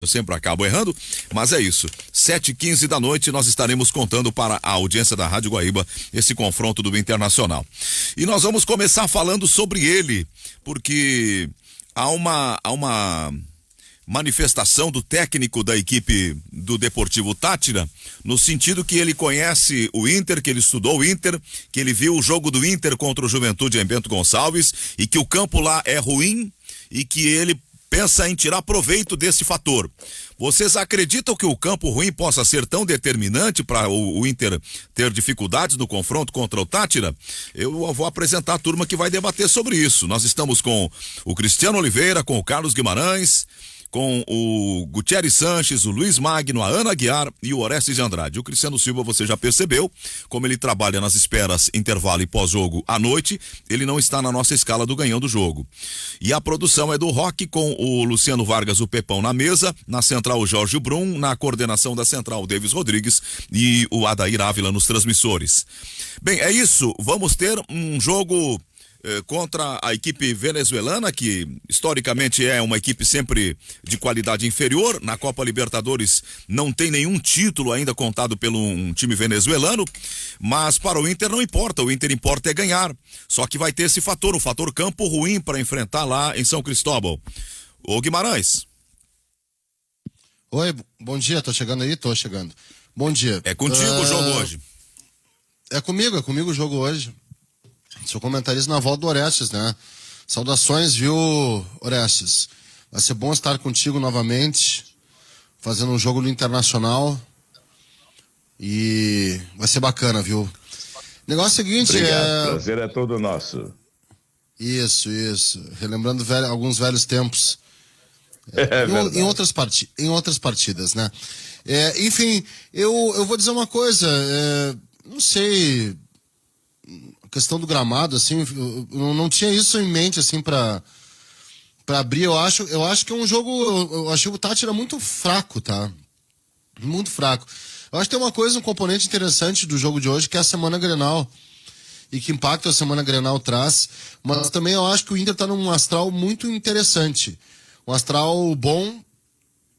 Eu sempre acabo errando, mas é isso. 7h15 da noite nós estaremos contando para a audiência da Rádio Guaíba esse confronto do Internacional. E nós vamos começar falando sobre ele, porque há uma manifestação do técnico da equipe do Deportivo Táchira, no sentido que ele conhece o Inter, que ele estudou o Inter, que ele viu o jogo do Inter contra o Juventude em Bento Gonçalves e que o campo lá é ruim e que ele pensa em tirar proveito desse fator. Vocês acreditam que o campo ruim possa ser tão determinante para o Inter ter dificuldades no confronto contra o Táchira? Eu vou apresentar a turma que vai debater sobre isso. Nós estamos com o Cristiano Oliveira, com o Carlos Guimarães, com o Gutierrez Sanches, o Luiz Magno, a Ana Aguiar e o Orestes de Andrade. O Cristiano Silva, você já percebeu, como ele trabalha nas esperas, intervalo e pós-jogo à noite, ele não está na nossa escala do ganhando o jogo. E a produção é do Rock, com o Luciano Vargas, o Pepão na mesa, na central o Jorge Brum, na coordenação da central o Davis Rodrigues e o Adair Ávila nos transmissores. Bem, é isso, vamos ter um jogo contra a equipe venezuelana, que historicamente é uma equipe sempre de qualidade inferior. Na Copa Libertadores não tem nenhum título ainda contado pelo um time venezuelano, mas para o Inter não importa, o Inter importa é ganhar. Só que vai ter esse fator, o fator campo ruim para enfrentar lá em São Cristóbal. Ô Guimarães. Oi, bom dia, tô chegando aí? Tô chegando. Bom dia. É contigo o jogo hoje? É comigo o jogo hoje. Sou comentarista na volta do Orestes, né? Saudações, viu, Orestes? Vai ser bom estar contigo novamente, fazendo um jogo no Internacional. E vai ser bacana, viu? O negócio é o seguinte, Obrigado, prazer é todo nosso. Isso. Relembrando alguns velhos tempos. Em outras partidas, né? Enfim, eu vou dizer uma coisa, não sei... A questão do gramado, assim, eu não tinha isso em mente, assim, pra abrir. Eu acho que é um jogo, eu achei o Táchira muito fraco, tá? Muito fraco. Eu acho que tem uma coisa, um componente interessante do jogo de hoje, que é a Semana Grenal. E que impacto a Semana Grenal traz. Mas também eu acho que o Inter tá num astral muito interessante. Um astral bom,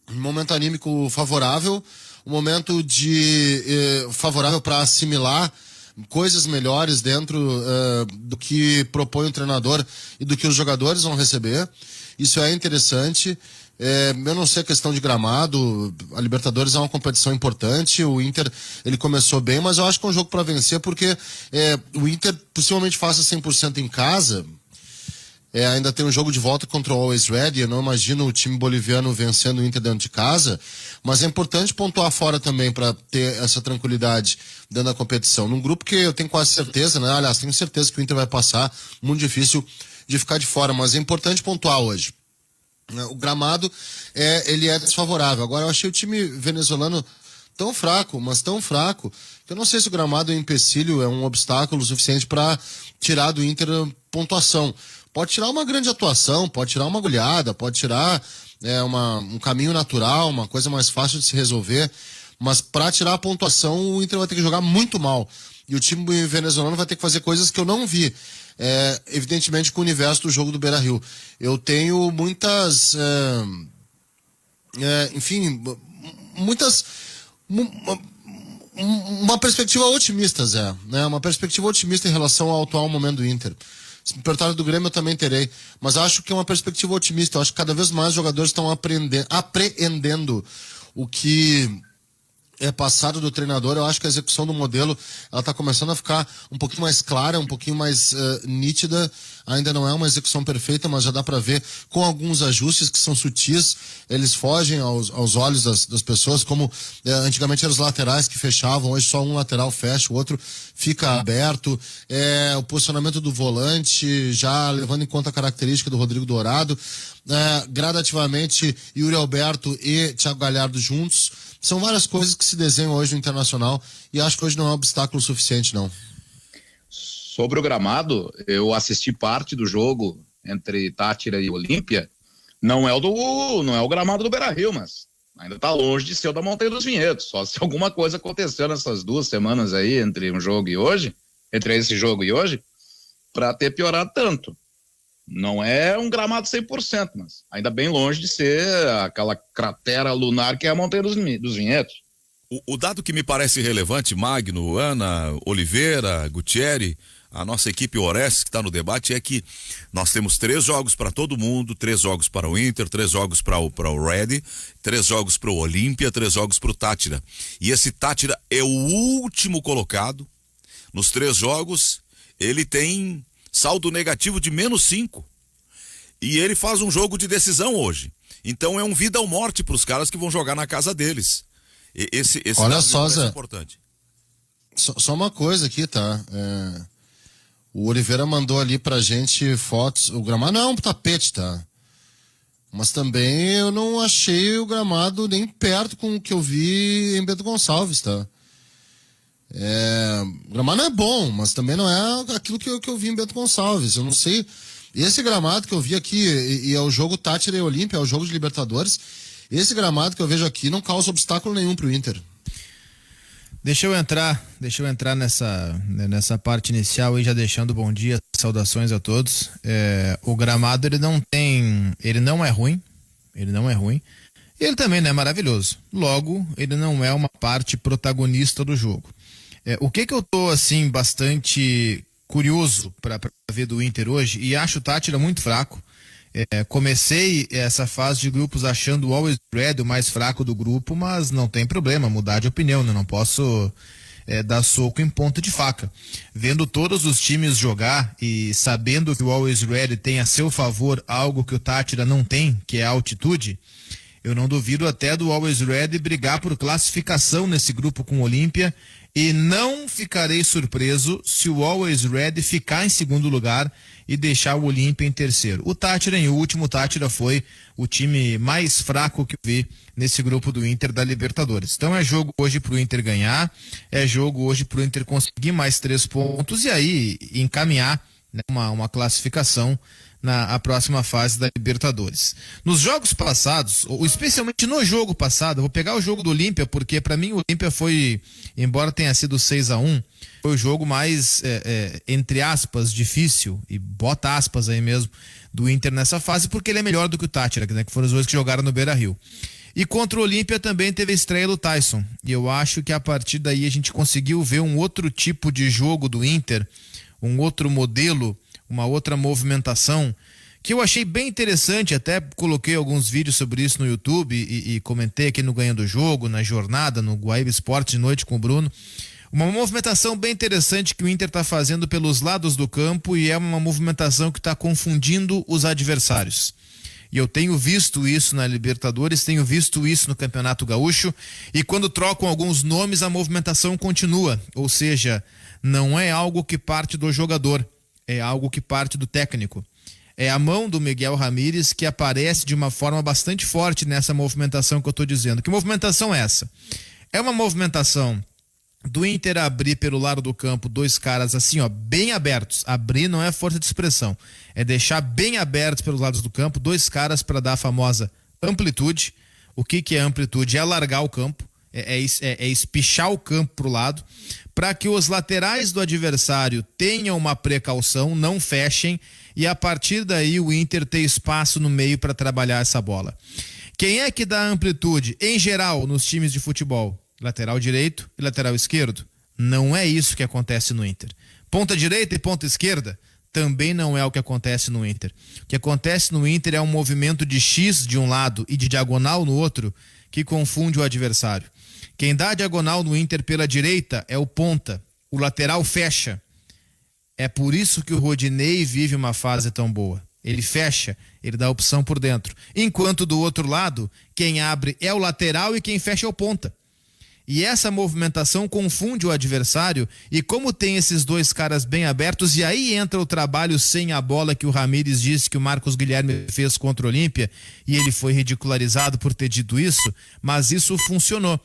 um momento anímico favorável, um momento favorável para assimilar coisas melhores dentro do que propõe o treinador e do que os jogadores vão receber. Isso é interessante. Eu não sei a questão de gramado, a Libertadores é uma competição importante, o Inter ele começou bem, mas eu acho que é um jogo para vencer, porque o Inter possivelmente faça 100% em casa. Ainda tem um jogo de volta contra o Always Ready. Eu não imagino o time boliviano vencendo o Inter dentro de casa, mas é importante pontuar fora também para ter essa tranquilidade dentro da competição. Num grupo que eu tenho quase certeza, né? Aliás, tenho certeza que o Inter vai passar, muito difícil de ficar de fora, mas é importante pontuar hoje. O gramado ele é desfavorável. Agora, eu achei o time venezuelano tão fraco, mas tão fraco, que eu não sei se o gramado é um empecilho, é um obstáculo suficiente para tirar do Inter pontuação. Pode tirar uma grande atuação, pode tirar uma goleada, pode tirar um caminho natural, uma coisa mais fácil de se resolver, mas para tirar a pontuação o Inter vai ter que jogar muito mal. E o time venezuelano vai ter que fazer coisas que eu não vi, evidentemente com o universo do jogo do Beira-Rio. Eu tenho muitas, uma perspectiva otimista, Zé, né? Uma perspectiva otimista em relação ao atual momento do Inter. Se me perguntarem do Grêmio, eu também terei. Mas acho que é uma perspectiva otimista. Eu acho que cada vez mais jogadores estão apreendendo o que é passado do treinador. Eu acho que a execução do modelo ela está começando a ficar um pouquinho mais clara, um pouquinho mais nítida. Ainda não é uma execução perfeita, mas já dá para ver com alguns ajustes que são sutis. Eles fogem aos olhos das pessoas, como antigamente eram os laterais que fechavam, hoje só um lateral fecha, o outro fica aberto. O posicionamento do volante, já levando em conta a característica do Rodrigo Dourado. Gradativamente, Yuri Alberto e Thiago Galhardo juntos. São várias coisas que se desenham hoje no Internacional e acho que hoje não é um obstáculo suficiente, não. Sobre o gramado, eu assisti parte do jogo entre Táchira e Olímpia. Não é o gramado do Beira-Rio, mas ainda está longe de ser o da Montanha dos Vinhedos. Só se alguma coisa aconteceu nessas 2 semanas aí, entre esse jogo e hoje, para ter piorado tanto. Não é um gramado 100%, mas ainda bem longe de ser aquela cratera lunar que é a Montanha dos Vinhedos. O dado que me parece relevante, Magno, Ana, Oliveira, Gutierre, a nossa equipe Ores que está no debate, é que nós temos 3 jogos para todo mundo, 3 jogos para o Inter, 3 jogos para o Red, 3 jogos para o Olímpia, 3 jogos para o Tátira. E esse Tátira é o último colocado. Nos 3 jogos, ele tem saldo negativo de -5. E ele faz um jogo de decisão hoje. Então é um vida ou morte para os caras que vão jogar na casa deles. Esse Olha só, Zé, importante. Só uma coisa aqui, tá? O Oliveira mandou ali pra gente fotos. O gramado não é um tapete, tá? Mas também eu não achei o gramado nem perto com o que eu vi em Bento Gonçalves, tá? O gramado não é bom, mas também não é aquilo que eu vi em Bento Gonçalves. Eu não sei. Esse gramado que eu vi aqui, e é o jogo Tátira e Olímpia, é o jogo de Libertadores. Esse gramado que eu vejo aqui não causa obstáculo nenhum pro Inter. Deixa eu entrar nessa parte inicial e já deixando bom dia, saudações a todos. O gramado ele não é ruim, e ele também não é maravilhoso. Logo, ele não é uma parte protagonista do jogo. O que eu tô assim bastante curioso para ver do Inter hoje, e acho o Tátira muito fraco. Comecei essa fase de grupos achando o Always Red o mais fraco do grupo, mas não tem problema mudar de opinião, né? Não posso dar soco em ponta de faca. Vendo todos os times jogar e sabendo que o Always Red tem a seu favor algo que o Tátira não tem, que é a altitude, eu não duvido até do Always Red brigar por classificação nesse grupo com o Olímpia, e não ficarei surpreso se o Always Red ficar em segundo lugar e deixar o Olímpia em terceiro. O Tátira, em último, o Tátira foi o time mais fraco que eu vi nesse grupo do Inter da Libertadores. Então é jogo hoje pro Inter ganhar, é jogo hoje pro Inter conseguir mais 3 pontos e aí encaminhar, né, uma classificação na próxima fase da Libertadores. Nos jogos passados, ou especialmente no jogo passado, vou pegar o jogo do Olímpia, porque para mim o Olímpia foi, embora tenha sido 6-1, foi o jogo mais, entre aspas, difícil, e bota aspas aí mesmo, do Inter nessa fase, porque ele é melhor do que o Tátira, né, que foram os dois que jogaram no Beira-Rio. E contra o Olímpia também teve a estreia do Tyson, e eu acho que a partir daí a gente conseguiu ver um outro tipo de jogo do Inter, um outro modelo, uma outra movimentação, que eu achei bem interessante, até coloquei alguns vídeos sobre isso no YouTube e comentei aqui no Ganhando o Jogo, na jornada, no Guaíba Esporte de noite com o Bruno. Uma movimentação bem interessante que o Inter está fazendo pelos lados do campo e é uma movimentação que está confundindo os adversários. E eu tenho visto isso na Libertadores, tenho visto isso no Campeonato Gaúcho, e quando trocam alguns nomes a movimentação continua, ou seja, não é algo que parte do jogador, é algo que parte do técnico. É a mão do Miguel Ramírez que aparece de uma forma bastante forte nessa movimentação que eu estou dizendo. Que movimentação é essa? É uma movimentação do Inter abrir pelo lado do campo 2 caras assim, ó, bem abertos. Abrir não é força de expressão. É deixar bem abertos pelos lados do campo 2 caras para dar a famosa amplitude. O que é amplitude? É alargar o campo. É espichar o campo para o lado, para que os laterais do adversário tenham uma precaução, não fechem, e a partir daí o Inter tem espaço no meio para trabalhar essa bola. Quem é que dá amplitude, em geral, nos times de futebol? Lateral direito e lateral esquerdo. Não é isso que acontece no Inter. Ponta direita e ponta esquerda também não é o que acontece no Inter. O que acontece no Inter é um movimento de X de um lado e de diagonal no outro que confunde o adversário. Quem dá a diagonal no Inter pela direita é o ponta. O lateral fecha. É por isso que o Rodinei vive uma fase tão boa. Ele fecha, ele dá opção por dentro. Enquanto do outro lado, quem abre é o lateral e quem fecha é o ponta. E essa movimentação confunde o adversário, e como tem esses 2 caras bem abertos, e aí entra o trabalho sem a bola que o Ramírez disse que o Marcos Guilherme fez contra o Olímpia, e ele foi ridicularizado por ter dito isso, mas isso funcionou.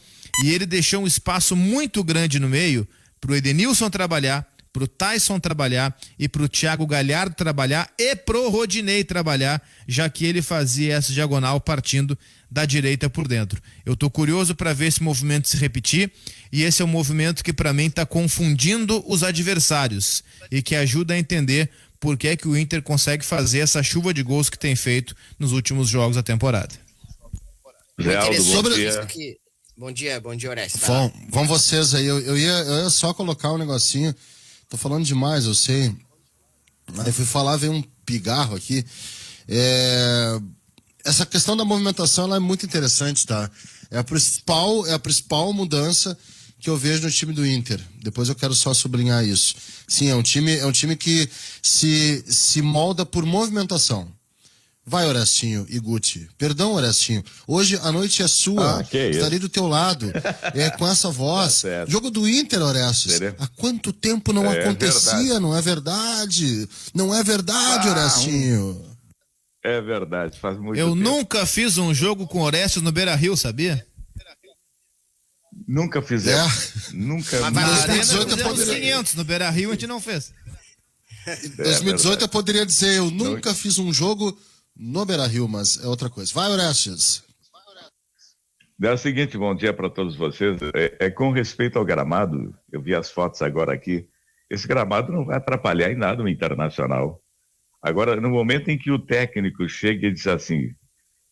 E ele deixou um espaço muito grande no meio para o Edenilson trabalhar, para o Tyson trabalhar e para o Thiago Galhardo trabalhar e para o Rodinei trabalhar, já que ele fazia essa diagonal partindo da direita por dentro. Eu estou curioso para ver esse movimento se repetir, e esse é um movimento que para mim está confundindo os adversários e que ajuda a entender por que é que o Inter consegue fazer essa chuva de gols que tem feito nos últimos jogos da temporada. Geraldo, bom dia. Bom dia, Orestes. Vão vocês aí, eu ia só colocar um negocinho, tô falando demais, eu sei. Aí fui falar, veio um pigarro aqui. Essa questão da movimentação ela é muito interessante, tá? É a principal mudança que eu vejo no time do Inter. Depois eu quero só sublinhar isso. Sim, é um time que se molda por movimentação. Vai, Orestinho e Guti. Perdão, Orestinho. Hoje a noite é sua. Estarei do teu lado. Com essa voz. Tá, jogo do Inter, Orestes. Há quanto tempo não acontecia, verdade. Não é verdade? Não é verdade, Orestinho. É verdade, faz muito tempo. Eu tempo. nunca fiz um jogo com Orestes no Beira-Rio, sabia? Nunca fizemos. Nunca. Mas 2018 eu poderia... 500 no Beira-Rio a gente não fez. Em 2018 eu poderia dizer, eu nunca fiz um jogo no Beira-Rio, mas é outra coisa. Vai, Orestes. É o seguinte, bom dia para todos vocês. Com respeito ao gramado, eu vi as fotos agora aqui, esse gramado não vai atrapalhar em nada o Internacional. Agora, no momento em que o técnico chega e diz assim,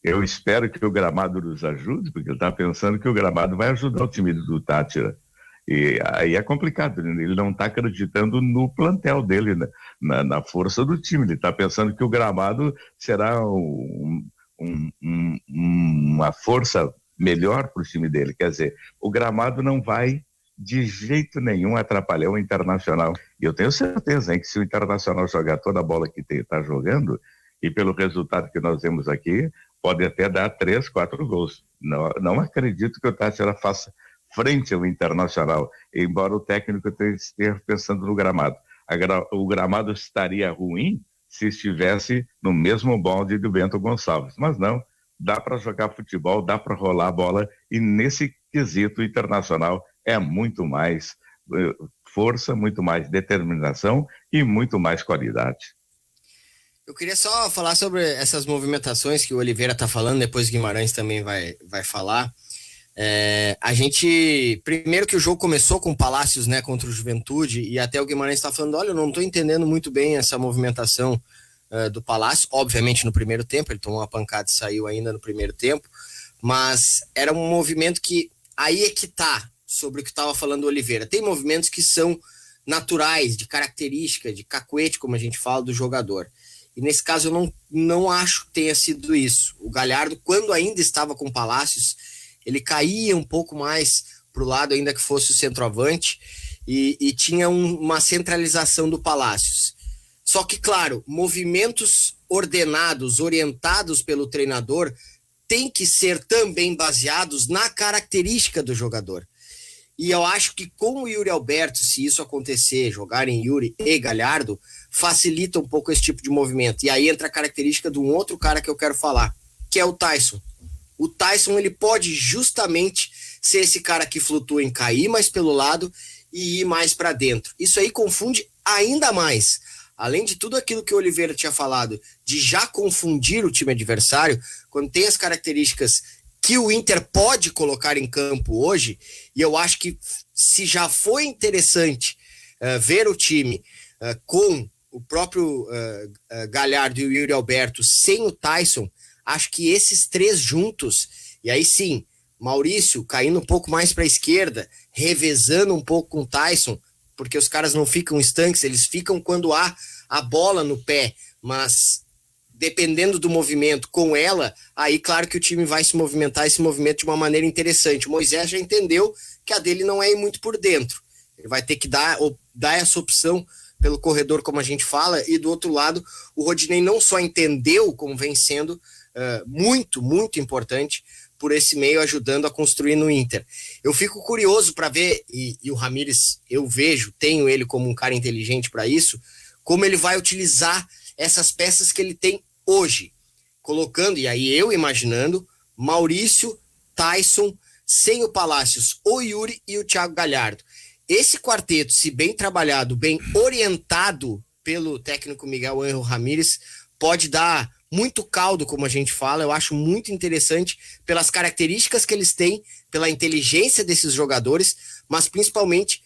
eu espero que o gramado nos ajude, porque ele está pensando que o gramado vai ajudar o time do Tátira. E aí é complicado, ele não está acreditando no plantel dele, na força do time. Ele está pensando que o gramado será uma força melhor para o time dele. Quer dizer, o gramado não vai de jeito nenhum atrapalhar o Internacional. E eu tenho certeza que se o Internacional jogar toda a bola que está jogando, e pelo resultado que nós vemos aqui, pode até dar 3, 4 gols. Não acredito que o Tátira faça frente ao Internacional, embora o técnico esteja pensando no gramado. O gramado estaria ruim se estivesse no mesmo molde do Bento Gonçalves, mas não, dá para jogar futebol, dá para rolar a bola, e nesse quesito Internacional é muito mais força, muito mais determinação e muito mais qualidade. Eu queria só falar sobre essas movimentações que o Oliveira está falando, depois o Guimarães também vai falar. A gente, primeiro que o jogo começou com o Palácios, né, contra o Juventude, e até o Guimarães está falando, olha, eu não estou entendendo muito bem essa movimentação do Palácio, obviamente no primeiro tempo, ele tomou uma pancada e saiu ainda no primeiro tempo, mas era um movimento que, aí é que tá, sobre o que estava falando o Oliveira, tem movimentos que são naturais, de característica, de cacuete, como a gente fala, do jogador, e nesse caso eu não acho que tenha sido isso. O Galhardo, quando ainda estava com o Palácios, ele caía um pouco mais para o lado, ainda que fosse o centroavante, e tinha uma centralização do Palácios. Só que, claro, movimentos ordenados, orientados pelo treinador, têm que ser também baseados na característica do jogador. E eu acho que com o Yuri Alberto, se isso acontecer, jogarem Yuri e Galhardo, facilita um pouco esse tipo de movimento. E aí entra a característica de um outro cara que eu quero falar, que é o Tyson. O Tyson, ele pode justamente ser esse cara que flutua em cair mais pelo lado e ir mais para dentro. Isso aí confunde ainda mais. Além de tudo aquilo que o Oliveira tinha falado, de já confundir o time adversário, quando tem as características que o Inter pode colocar em campo hoje, e eu acho que se já foi interessante ver o time com o próprio Galhardo e o Yuri Alberto sem o Tyson, acho que esses três juntos, e aí sim, Maurício caindo um pouco mais para a esquerda, revezando um pouco com o Tyson, porque os caras não ficam estanques, eles ficam quando há a bola no pé, mas dependendo do movimento com ela, aí claro que o time vai se movimentar esse movimento de uma maneira interessante. O Moisés já entendeu que a dele não é ir muito por dentro, ele vai ter que dar essa opção pelo corredor, como a gente fala, e do outro lado, o Rodinei não só entendeu como vem sendo muito, muito importante por esse meio, ajudando a construir no Inter. Eu fico curioso para ver, e o Ramires, eu tenho ele como um cara inteligente para isso, como ele vai utilizar essas peças que ele tem hoje, colocando, e aí eu imaginando, Maurício, Tyson, sem o Palácios, o Yuri e o Thiago Galhardo. Esse quarteto, se bem trabalhado, bem orientado pelo técnico Miguel Ángel Ramírez, pode dar muito caldo, como a gente fala. Eu acho muito interessante pelas características que eles têm, pela inteligência desses jogadores, mas principalmente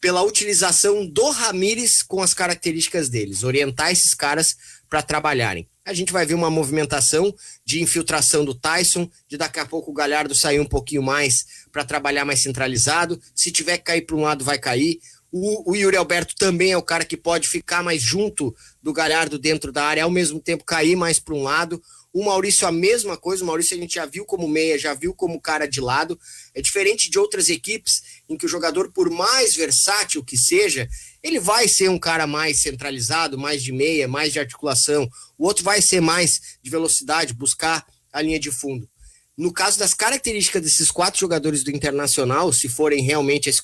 pela utilização do Ramires com as características deles, orientar esses caras para trabalharem. A gente vai ver uma movimentação de infiltração do Tyson, de daqui a pouco o Galhardo sair um pouquinho mais para trabalhar mais centralizado. Se tiver que cair para um lado, vai cair. O Yuri Alberto também é o cara que pode ficar mais junto do Galhardo dentro da área, ao mesmo tempo cair mais para um lado. O Maurício a mesma coisa, o Maurício a gente já viu como meia, já viu como cara de lado. É diferente de outras equipes em que o jogador, por mais versátil que seja, ele vai ser um cara mais centralizado, mais de meia, mais de articulação. O outro vai ser mais de velocidade, buscar a linha de fundo. No caso das características desses 4 jogadores do Internacional, se for realmente esse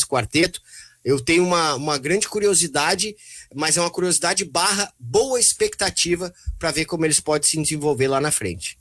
quarteto, eu tenho uma grande curiosidade, mas é uma curiosidade / boa expectativa para ver como eles podem se desenvolver lá na frente.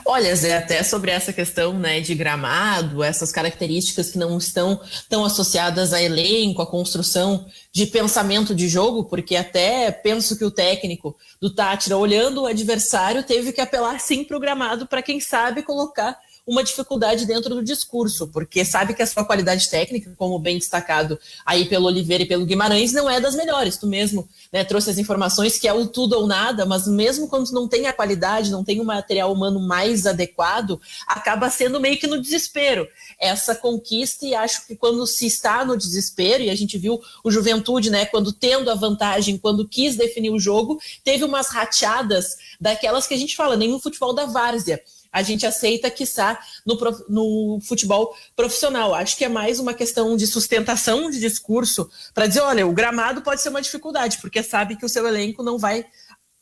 Olha, Zé, até sobre essa questão, né, de gramado, essas características que não estão tão associadas a elenco, a construção de pensamento de jogo, porque até penso que o técnico do Táchira, olhando o adversário, teve que apelar sim para o gramado para, quem sabe, colocar uma dificuldade dentro do discurso, porque sabe que a sua qualidade técnica, como bem destacado aí pelo Oliveira e pelo Guimarães, não é das melhores. Tu mesmo, né, trouxe as informações que é o tudo ou nada, mas mesmo quando não tem a qualidade, não tem o material humano mais adequado, acaba sendo meio que no desespero essa conquista. E acho que quando se está no desespero, e a gente viu o Juventude, né, quando tendo a vantagem, quando quis definir o jogo, teve umas rateadas daquelas que a gente fala, nem no futebol da várzea a gente aceita, quiçá, no futebol profissional. Acho que é mais uma questão de sustentação de discurso para dizer, olha, o gramado pode ser uma dificuldade, porque sabe que o seu elenco não vai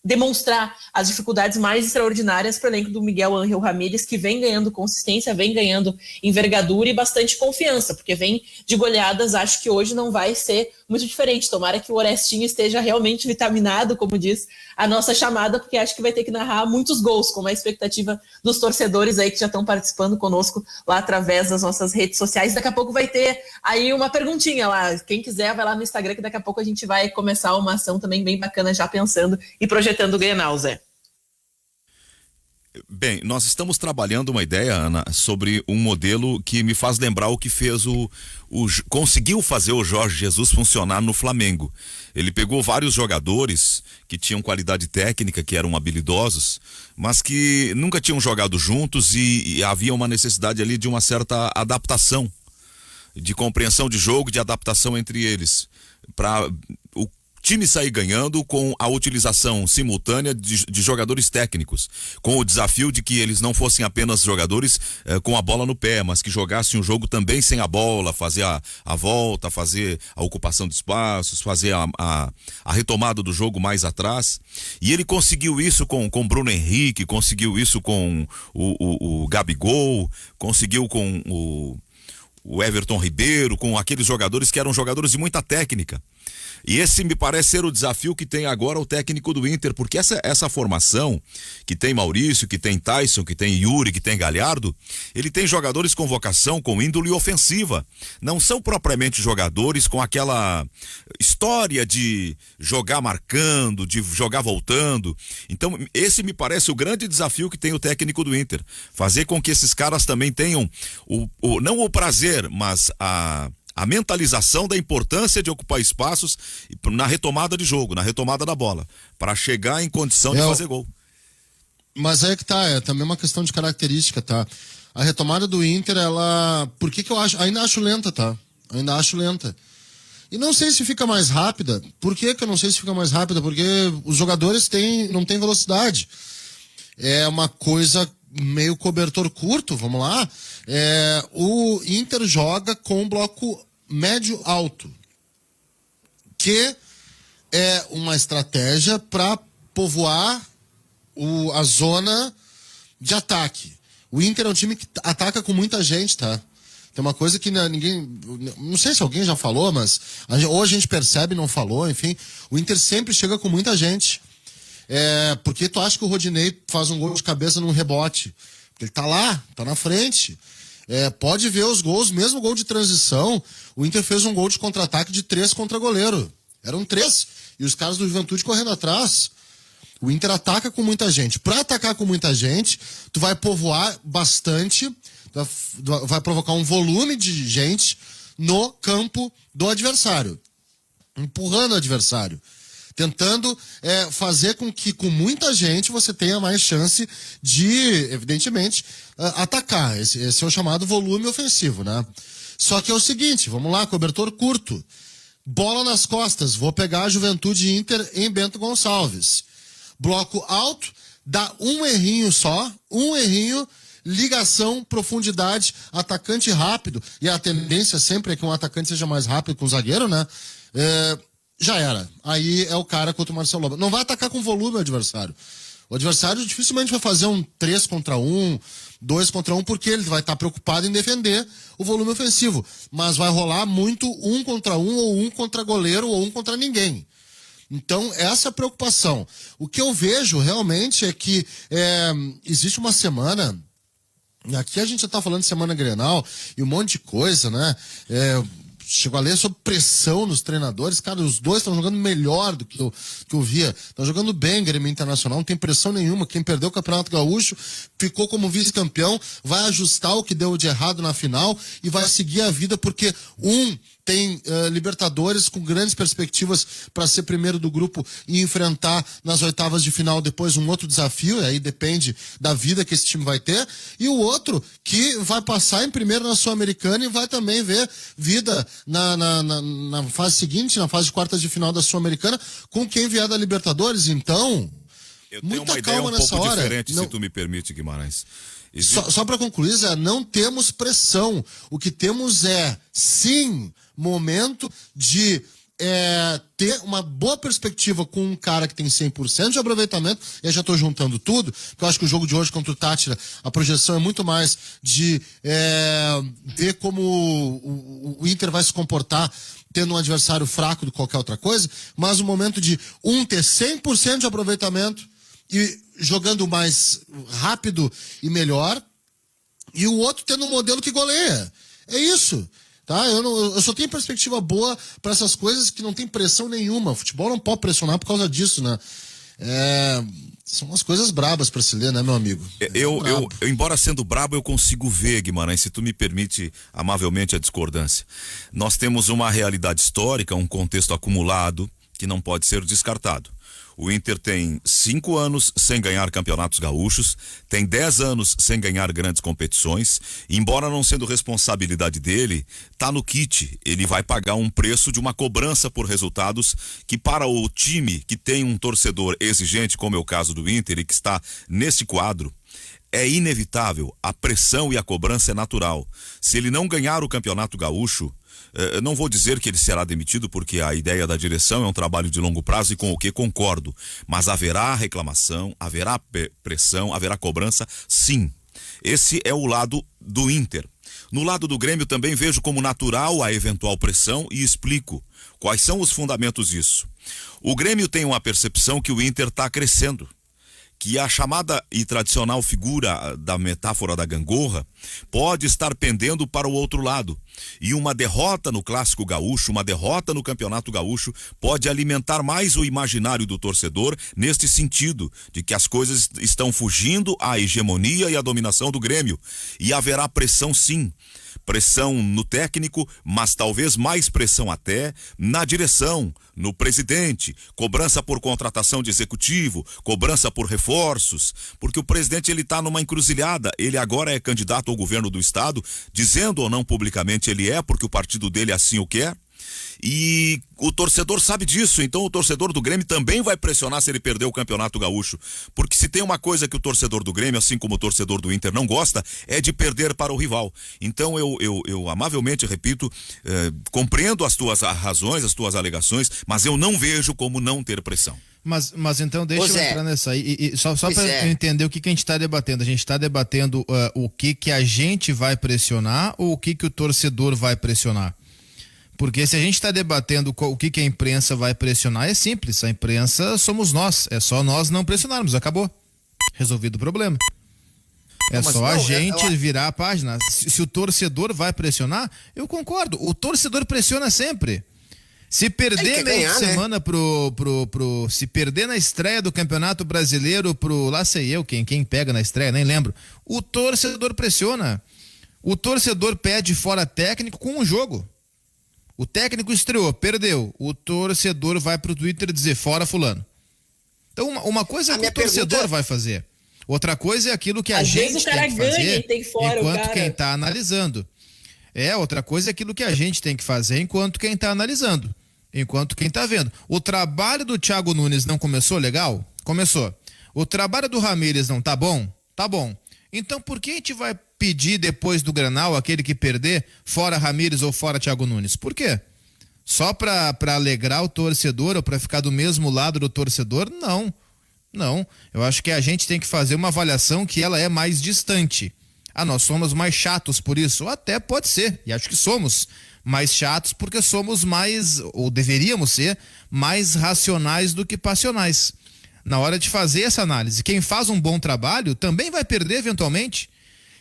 demonstrar as dificuldades mais extraordinárias para o elenco do Miguel Ángel Ramírez, que vem ganhando consistência, vem ganhando envergadura e bastante confiança, porque vem de goleadas. Acho que hoje não vai ser muito diferente. Tomara que o Orestinho esteja realmente vitaminado, como diz a nossa chamada, porque acho que vai ter que narrar muitos gols, como a expectativa dos torcedores aí que já estão participando conosco lá através das nossas redes sociais. Daqui a pouco vai ter aí uma perguntinha lá. Quem quiser vai lá no Instagram, que daqui a pouco a gente vai começar uma ação também bem bacana, já pensando e projetando o Grenal, Zé. Bem, nós estamos trabalhando uma ideia, Ana, sobre um modelo que me faz lembrar o que fez conseguiu fazer o Jorge Jesus funcionar no Flamengo. Ele pegou vários jogadores que tinham qualidade técnica, que eram habilidosos, mas que nunca tinham jogado juntos e havia uma necessidade ali de uma certa adaptação, de compreensão de jogo, de adaptação entre eles, para o time sair ganhando com a utilização simultânea de jogadores técnicos, com o desafio de que eles não fossem apenas jogadores com a bola no pé, mas que jogassem o jogo também sem a bola, fazer a volta, fazer a ocupação de espaços, fazer a retomada do jogo mais atrás. E ele conseguiu isso com Bruno Henrique, conseguiu isso com o Gabigol, conseguiu com o Everton Ribeiro, com aqueles jogadores que eram jogadores de muita técnica. E esse me parece ser o desafio que tem agora o técnico do Inter, porque essa formação que tem Maurício, que tem Tyson, que tem Yuri, que tem Galhardo, ele tem jogadores com vocação, com índole ofensiva. Não são propriamente jogadores com aquela história de jogar marcando, de jogar voltando. Então, esse me parece o grande desafio que tem o técnico do Inter. Fazer com que esses caras também tenham não o prazer, mas a mentalização da importância de ocupar espaços na retomada de jogo, na retomada da bola, para chegar em condição de fazer gol. Mas é que tá, é também uma questão de característica, tá? A retomada do Inter, por que eu acho? Ainda acho lenta, tá? Ainda acho lenta. E não sei se fica mais rápida. Por que eu não sei se fica mais rápida? Porque os jogadores não têm velocidade. É uma coisa meio cobertor curto, vamos lá. O Inter joga com um bloco médio-alto, que é uma estratégia para povoar a zona de ataque. O Inter é um time que ataca com muita gente, tá? Tem uma coisa que ninguém... Não sei se alguém já falou, mas ou a gente percebe, não falou, enfim. O Inter sempre chega com muita gente. Porque tu acha que o Rodinei faz um gol de cabeça num rebote? Porque ele tá lá, tá na frente. Pode ver os gols, mesmo gol de transição, o Inter fez um gol de contra-ataque de 3 contra goleiro. Eram 3. E os caras do Juventude correndo atrás. O Inter ataca com muita gente. Pra atacar com muita gente, tu vai povoar bastante, vai provocar um volume de gente no campo do adversário, empurrando o adversário, tentando fazer com que com muita gente você tenha mais chance de, evidentemente, atacar. Esse é o chamado volume ofensivo, né? Só que é o seguinte, vamos lá, cobertor curto, bola nas costas, vou pegar a Juventude Inter em Bento Gonçalves. Bloco alto, dá um errinho só, ligação, profundidade, atacante rápido, e a tendência sempre é que um atacante seja mais rápido que um zagueiro, né? Já era. Aí é o cara contra o Marcelo Lomba. Não vai atacar com volume o adversário. O adversário dificilmente vai fazer um 3 contra 1, 2 contra 1, porque ele vai estar preocupado em defender o volume ofensivo. Mas vai rolar muito 1 contra 1, ou 1 contra goleiro, ou 1 contra ninguém. Então, essa é a preocupação. O que eu vejo realmente é que existe uma semana. Aqui a gente já está falando de semana Grenal e um monte de coisa, né? Chegou a ler sobre pressão nos treinadores. Cara, os dois estão jogando melhor do que eu via. Estão jogando bem, Grêmio Internacional, não tem pressão nenhuma. Quem perdeu o Campeonato Gaúcho ficou como vice-campeão, vai ajustar o que deu de errado na final e vai seguir a vida, porque tem Libertadores com grandes perspectivas para ser primeiro do grupo e enfrentar nas oitavas de final depois um outro desafio, e aí depende da vida que esse time vai ter, e o outro que vai passar em primeiro na Sul-Americana e vai também ver vida na fase seguinte, na fase de quartas de final da Sul-Americana, com quem vier da Libertadores. Então, eu tenho muita uma ideia calma um nessa pouco hora. diferente, Não... se tu me permite, Guimarães. Só para concluir, Zé, não temos pressão. O que temos é, sim, momento de ter uma boa perspectiva com um cara que tem 100% de aproveitamento. Eu já estou juntando tudo, porque eu acho que o jogo de hoje contra o Táchira, a projeção é muito mais de ver como o Inter vai se comportar tendo um adversário fraco do que qualquer outra coisa, mas o momento de ter 100% de aproveitamento e jogando mais rápido e melhor, e o outro tendo um modelo que goleia. É isso, tá? Eu só tenho perspectiva boa para essas coisas que não tem pressão nenhuma. O futebol não pode pressionar por causa disso, né? São umas coisas brabas para se ler, né, meu amigo? Eu, embora sendo brabo, eu consigo ver, Guimarães, se tu me permite amavelmente a discordância. Nós temos uma realidade histórica, um contexto acumulado que não pode ser descartado. O Inter tem 5 anos sem ganhar campeonatos gaúchos, tem 10 anos sem ganhar grandes competições, embora não sendo responsabilidade dele, tá no kit. Ele vai pagar um preço de uma cobrança por resultados que, para o time que tem um torcedor exigente, como é o caso do Inter, e que está nesse quadro, é inevitável. A pressão e a cobrança é natural. Se ele não ganhar o campeonato gaúcho, não vou dizer que ele será demitido, porque a ideia da direção é um trabalho de longo prazo e com o que concordo, mas haverá reclamação, haverá pressão, haverá cobrança, sim. Esse é o lado do Inter. No lado do Grêmio também vejo como natural a eventual pressão e explico quais são os fundamentos disso. O Grêmio tem uma percepção que o Inter está crescendo, que a chamada e tradicional figura da metáfora da gangorra pode estar pendendo para o outro lado. E uma derrota no Clássico Gaúcho, uma derrota no Campeonato Gaúcho pode alimentar mais o imaginário do torcedor neste sentido, de que as coisas estão fugindo à hegemonia e à dominação do Grêmio. E haverá pressão, sim. Pressão no técnico, mas talvez mais pressão até na direção, no presidente, cobrança por contratação de executivo, cobrança por reforços, porque o presidente ele está numa encruzilhada. Ele agora é candidato ao governo do estado, dizendo ou não publicamente ele é, porque o partido dele assim o quer. E o torcedor sabe disso, então o torcedor do Grêmio também vai pressionar se ele perder o Campeonato Gaúcho, porque se tem uma coisa que o torcedor do Grêmio, assim como o torcedor do Inter, não gosta, é de perder para o rival. Então eu amavelmente repito, compreendo as tuas razões, as tuas alegações, mas eu não vejo como não ter pressão. Mas então deixa eu entrar nessa aí, só para eu entender o que a gente está debatendo. A gente está debatendo o que a gente vai pressionar ou o que o torcedor vai pressionar? Porque se a gente está debatendo o que a imprensa vai pressionar, é simples. A imprensa somos nós. É só nós não pressionarmos. Acabou. Resolvido o problema. A gente virar a página. Se o torcedor vai pressionar, eu concordo. O torcedor pressiona sempre. Se perder meio de semana, né? Se perder na estreia do Campeonato Brasileiro lá sei eu, quem pega na estreia, nem lembro. O torcedor pressiona. O torcedor pede fora técnico com um jogo. O técnico estreou, perdeu. O torcedor vai pro Twitter dizer fora fulano. Então, uma coisa é o que o torcedor vai fazer. Outra coisa é aquilo que a gente tem que fazer enquanto quem está analisando. Outra coisa é aquilo que a gente tem que fazer enquanto quem está analisando. Enquanto quem está vendo. O trabalho do Thiago Nunes não começou legal? Começou. O trabalho do Ramírez não tá bom? Tá bom. Então por que a gente vai pedir depois do Grenal, aquele que perder, fora Ramírez ou fora Thiago Nunes? Por quê? Só para alegrar o torcedor ou para ficar do mesmo lado do torcedor? Não. Não. Eu acho que a gente tem que fazer uma avaliação que ela é mais distante. Nós somos mais chatos por isso? Até pode ser. E acho que somos mais chatos porque somos mais, ou deveríamos ser, mais racionais do que passionais. Na hora de fazer essa análise, quem faz um bom trabalho também vai perder eventualmente.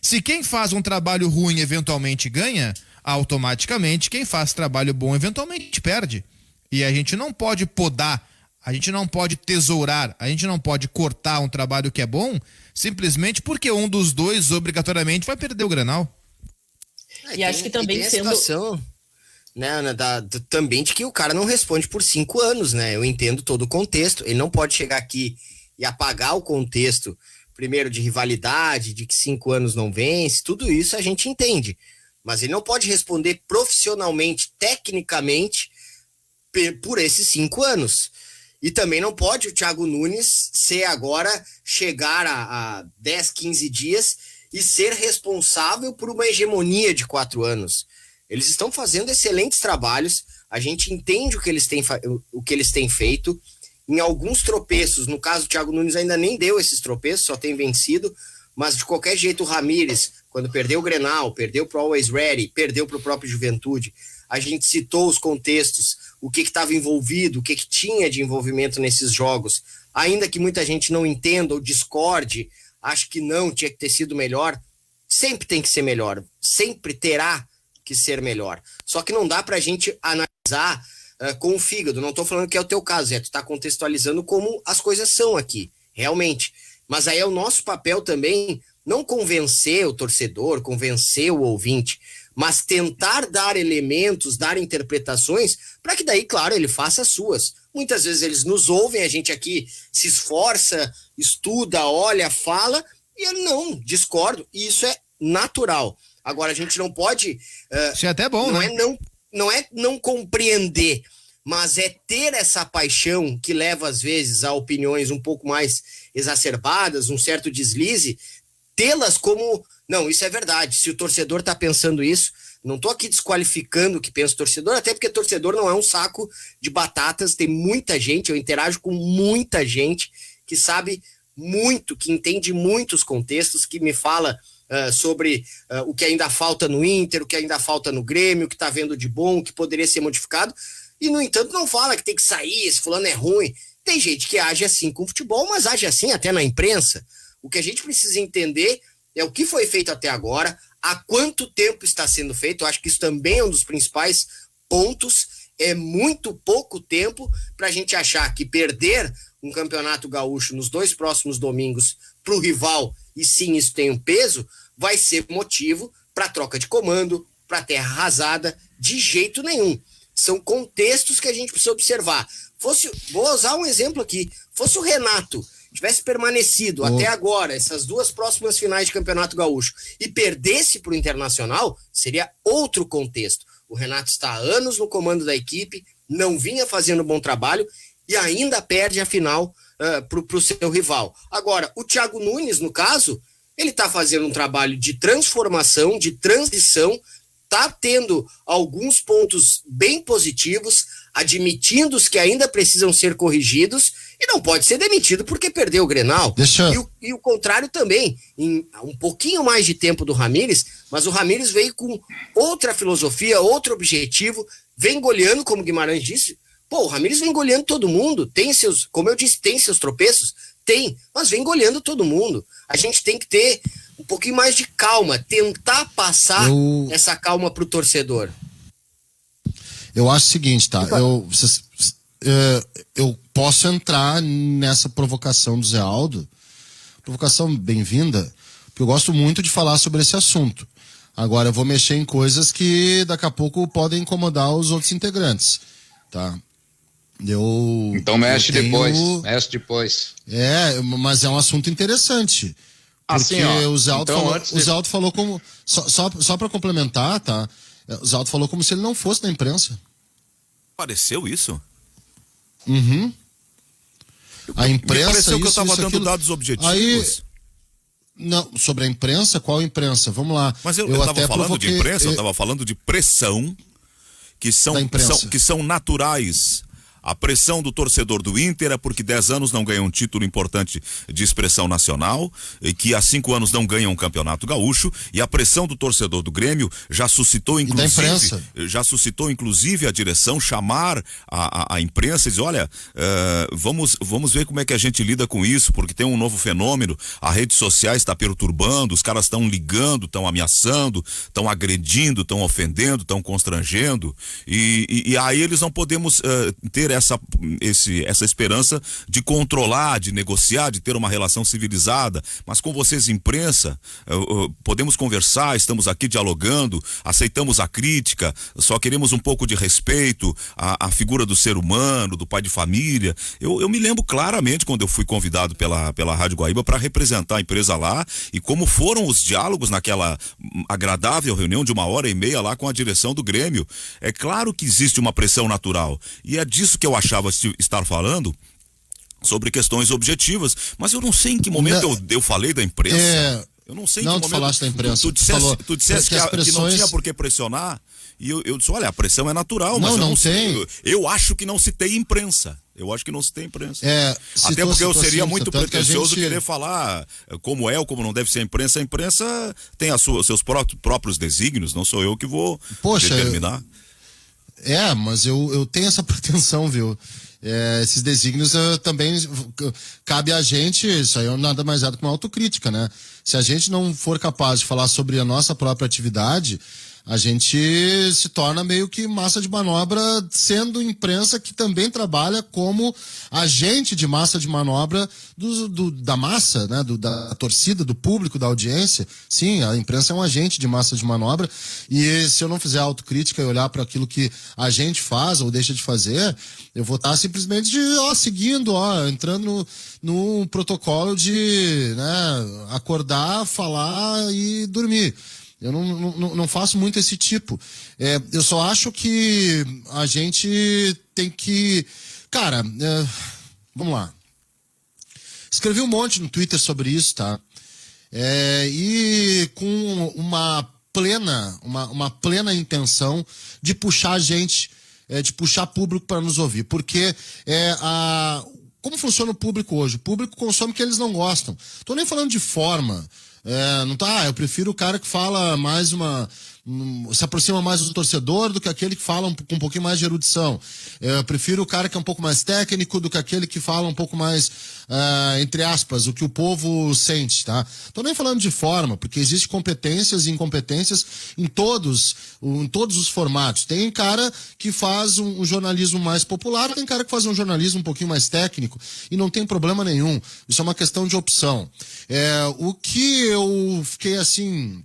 Se quem faz um trabalho ruim eventualmente ganha, automaticamente quem faz trabalho bom eventualmente perde. E a gente não pode podar, a gente não pode tesourar, a gente não pode cortar um trabalho que é bom simplesmente porque um dos dois obrigatoriamente vai perder o Grenal. E acho que também tem a situação, né, Ana, também de que o cara não responde por 5 anos, né? Eu entendo todo o contexto. Ele não pode chegar aqui e apagar o contexto, primeiro, de rivalidade, de que 5 anos não vence, tudo isso a gente entende. Mas ele não pode responder profissionalmente, tecnicamente, por esses 5 anos. E também não pode o Thiago Nunes ser agora, chegar a 10, 15 dias e ser responsável por uma hegemonia de 4 anos. Eles estão fazendo excelentes trabalhos, a gente entende o que eles têm feito. Em alguns tropeços, no caso do Thiago Nunes ainda nem deu esses tropeços, só tem vencido, mas de qualquer jeito o Ramírez, quando perdeu o Grenal, perdeu pro Always Ready, perdeu pro próprio Juventude, a gente citou os contextos, o que estava envolvido, o que tinha de envolvimento nesses jogos, ainda que muita gente não entenda ou discorde, acho que não, tinha que ter sido melhor, sempre tem que ser melhor, sempre terá que ser melhor. Só que não dá pra gente analisar com o fígado. Não tô falando que é o teu caso, tu tá contextualizando como as coisas são aqui, realmente. Mas aí é o nosso papel também não convencer o torcedor, convencer o ouvinte, mas tentar dar elementos, dar interpretações, para que daí, claro, ele faça as suas. Muitas vezes eles nos ouvem, a gente aqui se esforça, estuda, olha, fala, e ele não, discordo, e isso é natural. Agora, a gente não pode... isso é até bom, né? Não é não compreender, mas é ter essa paixão que leva, às vezes, a opiniões um pouco mais exacerbadas, um certo deslize, tê-las como... Não, isso é verdade. Se o torcedor está pensando isso, não estou aqui desqualificando o que pensa o torcedor, até porque torcedor não é um saco de batatas, tem muita gente, eu interajo com muita gente que sabe muito, que entende muitos contextos, que me fala... sobre o que ainda falta no Inter, o que ainda falta no Grêmio, o que está vendo de bom, o que poderia ser modificado, e no entanto não fala que tem que sair, esse fulano é ruim. Tem gente que age assim com o futebol, mas age assim até na imprensa. O que a gente precisa entender é o que foi feito até agora, há quanto tempo está sendo feito. Eu acho que isso também é um dos principais pontos. É muito pouco tempo para a gente achar que perder um campeonato gaúcho nos 2 próximos domingos para o rival, e sim, isso tem um peso, vai ser motivo para troca de comando, para terra arrasada, de jeito nenhum. São contextos que a gente precisa observar. Vou usar um exemplo aqui, fosse o Renato, tivesse permanecido até agora, essas 2 próximas finais de Campeonato Gaúcho, e perdesse para o Internacional, seria outro contexto. O Renato está há anos no comando da equipe, não vinha fazendo um bom trabalho, e ainda perde a final para o seu rival. Agora, o Thiago Nunes, no caso, ele está fazendo um trabalho de transformação, de transição, está tendo alguns pontos bem positivos, admitindo os que ainda precisam ser corrigidos, e não pode ser demitido porque perdeu o Grenal. E o contrário também, em um pouquinho mais de tempo do Ramírez, mas o Ramírez veio com outra filosofia, outro objetivo, vem goleando, como o Guimarães disse. Pô, o Ramírez vem goleando todo mundo, tem seus, como eu disse, tem seus tropeços? Tem, mas vem goleando todo mundo. A gente tem que ter um pouquinho mais de calma, tentar passar essa calma pro torcedor. Eu acho o seguinte, tá? Eu posso entrar nessa provocação do Zé Aldo, provocação bem-vinda, porque eu gosto muito de falar sobre esse assunto. Agora eu vou mexer em coisas que daqui a pouco podem incomodar os outros integrantes, tá? Então mexe eu tenho... depois. Mas é um assunto interessante. Porque Assim, ó, o Zé Aldo então, falou, o Zé Aldo falou como... Só para complementar, tá? O Zé Aldo falou como se ele não fosse da imprensa. Pareceu isso? Uhum. A imprensa... Me pareceu que eu isso, estava dando aquilo. dados objetivos. Aí, não, sobre a imprensa? Qual imprensa? Vamos lá. Mas eu estava até falando provoquei, de imprensa, eu estava falando de pressão que são naturais. A pressão do torcedor do Inter é porque 10 anos não ganha um título importante de expressão nacional, e que há 5 anos não ganha um campeonato gaúcho, e a pressão do torcedor do Grêmio já suscitou inclusive a direção chamar a imprensa e dizer, olha, vamos ver como é que a gente lida com isso, porque tem um novo fenômeno, a rede social está perturbando, os caras estão ligando, estão ameaçando, estão agredindo, estão ofendendo, estão constrangendo, e aí eles não podemos ter essa esperança de controlar, de negociar, de ter uma relação civilizada, mas com vocês, imprensa, podemos conversar, estamos aqui dialogando, aceitamos a crítica, só queremos um pouco de respeito à figura do ser humano, do pai de família. Eu me lembro claramente quando eu fui convidado pela Rádio Guaíba para representar a empresa lá, e como foram os diálogos naquela agradável reunião de 1h30 lá com a direção do Grêmio. É claro que existe uma pressão natural, e é disso que eu achava estar falando, sobre questões objetivas, mas eu não sei em que momento eu falei da imprensa. Eu não sei em que momento. Não, tu falaste da imprensa. Tu disseste que não tinha por que pressionar, e eu disse, olha, a pressão é natural, mas não tem. Eu acho que não se tem imprensa. Eu acho que não se tem imprensa. Até porque eu seria muito pretensioso querer falar como é ou como não deve ser a imprensa. A imprensa tem os seus próprios desígnios, não sou eu que vou determinar. Mas eu tenho essa pretensão, viu? Esses desígnios também cabe a gente, isso aí nada mais é do que uma autocrítica, né? Se a gente não for capaz de falar sobre a nossa própria atividade, a gente se torna meio que massa de manobra, sendo imprensa que também trabalha como agente de massa de manobra da massa, né? Da torcida, do público, da audiência. Sim, a imprensa é um agente de massa de manobra, e se eu não fizer autocrítica e olhar para aquilo que a gente faz ou deixa de fazer, eu vou estar simplesmente seguindo, entrando no protocolo de, né, acordar, falar e dormir. Eu não faço muito esse tipo. Eu só acho que a gente tem que... Cara, vamos lá. Escrevi um monte no Twitter sobre isso, tá? E com uma plena intenção de puxar a gente, de puxar público para nos ouvir. Porque como funciona o público hoje? O público consome o que eles não gostam. Tô nem falando de forma... não tá, eu prefiro o cara que fala mais se aproxima mais do torcedor do que aquele que fala com um pouquinho mais de erudição. Eu prefiro o cara que é um pouco mais técnico do que aquele que fala um pouco mais, entre aspas, o que o povo sente, tá? Tô nem falando de forma, porque existe competências e incompetências em todos os formatos. Tem cara que faz um jornalismo mais popular, tem cara que faz um jornalismo um pouquinho mais técnico, e não tem problema nenhum. Isso é uma questão de opção. O que eu fiquei assim...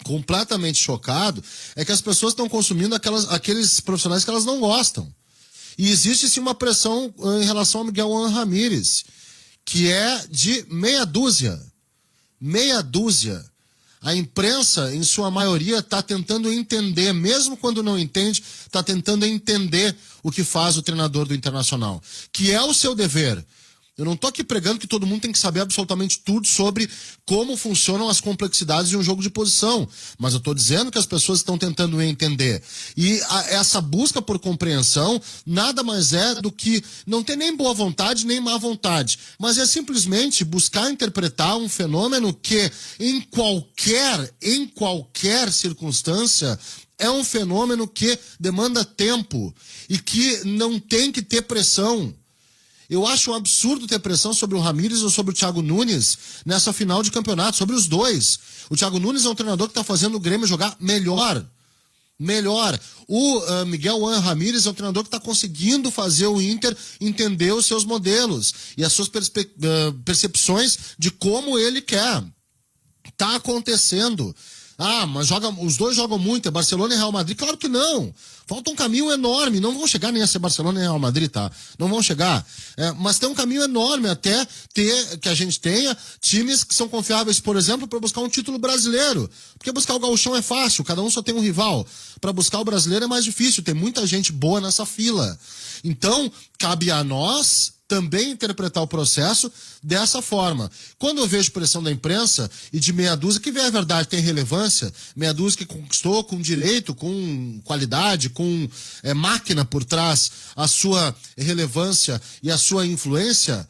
completamente chocado é que as pessoas estão consumindo aqueles profissionais que elas não gostam. E existe sim uma pressão em relação ao Miguel Ramírez, que é de meia dúzia. A imprensa, em sua maioria, está tentando entender, mesmo quando não entende, está tentando entender o que faz o treinador do Internacional, que é o seu dever. Eu não tô aqui pregando que todo mundo tem que saber absolutamente tudo sobre como funcionam as complexidades de um jogo de posição, mas eu tô dizendo que as pessoas estão tentando entender. E essa busca por compreensão nada mais é do que não ter nem boa vontade nem má vontade, mas é simplesmente buscar interpretar um fenômeno que em qualquer circunstância é um fenômeno que demanda tempo e que não tem que ter pressão. Eu acho um absurdo ter pressão sobre o Ramírez ou sobre o Thiago Nunes nessa final de campeonato, sobre os dois. O Thiago Nunes é um treinador que está fazendo o Grêmio jogar melhor. O Miguel Ramírez é um treinador que está conseguindo fazer o Inter entender os seus modelos e as suas percepções de como ele quer. Está acontecendo. Ah, mas os dois jogam muito, é Barcelona e Real Madrid. Claro que não. Falta um caminho enorme. Não vão chegar nem a ser Barcelona e Real Madrid, tá? Não vão chegar. Mas tem um caminho enorme até que a gente tenha times que são confiáveis, por exemplo, para buscar um título brasileiro. Porque buscar o gauchão é fácil, cada um só tem um rival. Para buscar o brasileiro é mais difícil, tem muita gente boa nessa fila. Então, cabe a nós também interpretar o processo dessa forma. Quando eu vejo pressão da imprensa e de meia dúzia, que é verdade, tem relevância, meia dúzia que conquistou com direito, com qualidade, com máquina por trás a sua relevância e a sua influência,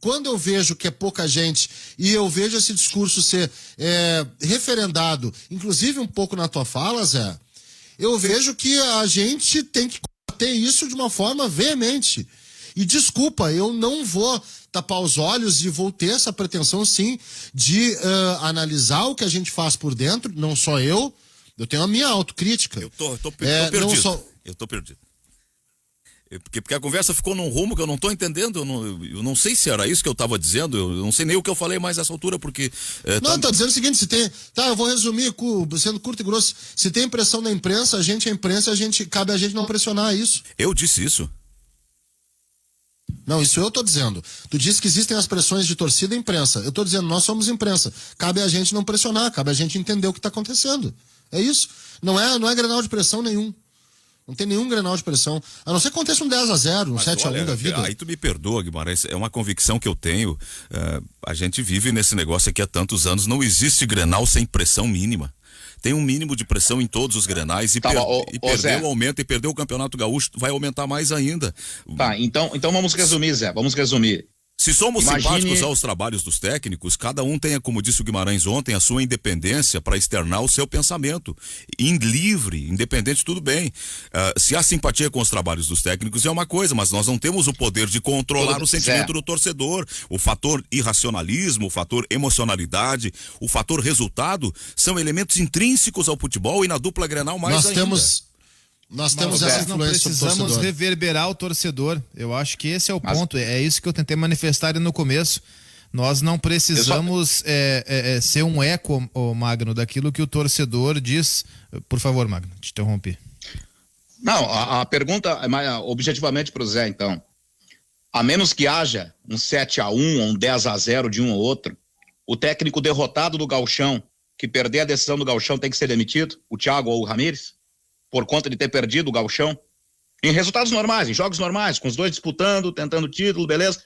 quando eu vejo que é pouca gente e eu vejo esse discurso ser referendado, inclusive um pouco na tua fala, Zé, eu vejo que a gente tem que combater isso de uma forma veemente. E desculpa, eu não vou tapar os olhos e vou ter essa pretensão, sim, de analisar o que a gente faz por dentro, não só eu tenho a minha autocrítica. Eu tô perdido. Eu tô perdido. Porque a conversa ficou num rumo que eu não tô entendendo, eu não sei se era isso que eu tava dizendo, eu não sei nem o que eu falei mais nessa altura, porque... tô dizendo o seguinte, se tem... Tá, eu vou resumir, sendo curto e grosso. Se tem pressão da imprensa, a gente é imprensa, cabe a gente não pressionar isso. Eu disse isso? Não, isso eu tô dizendo. Tu disse que existem as pressões de torcida e imprensa. Eu tô dizendo, nós somos imprensa. Cabe a gente não pressionar, cabe a gente entender o que tá acontecendo. É isso. Não é Grenal de pressão nenhum. Não tem nenhum Grenal de pressão. A não ser que aconteça um 10-0, um 7-1 da vida. Aí tu me perdoa, Guimarães, é uma convicção que eu tenho. A gente vive nesse negócio aqui há tantos anos. Não existe Grenal sem pressão mínima. Tem um mínimo de pressão em todos os Grenais perdeu o aumento e perdeu o Campeonato Gaúcho, vai aumentar mais ainda. Tá, então vamos resumir, Zé, vamos resumir. Se somos simpáticos aos trabalhos dos técnicos, cada um tenha, como disse o Guimarães ontem, a sua independência para externar o seu pensamento. Livre, independente, tudo bem. Se há simpatia com os trabalhos dos técnicos é uma coisa, mas nós não temos o poder de controlar o sentimento do torcedor. O fator irracionalismo, o fator emocionalidade, o fator resultado são elementos intrínsecos ao futebol e na dupla Grenal mais ainda. Nós temos essa influência. Não precisamos reverberar o torcedor. Eu acho que esse é o ponto. É isso que eu tentei manifestar no começo. Nós não precisamos ser um eco, Magno, daquilo que o torcedor diz. Por favor, Magno, te interrompi. Não, a pergunta é objetivamente para o Zé, então. A menos que haja um 7-1 ou um 10-0 de um ou outro, o técnico derrotado do Gauchão, que perder a decisão do Gauchão, tem que ser demitido? O Thiago ou o Ramírez? Por conta de ter perdido o Gauchão, em resultados normais, em jogos normais, com os dois disputando, tentando título, beleza.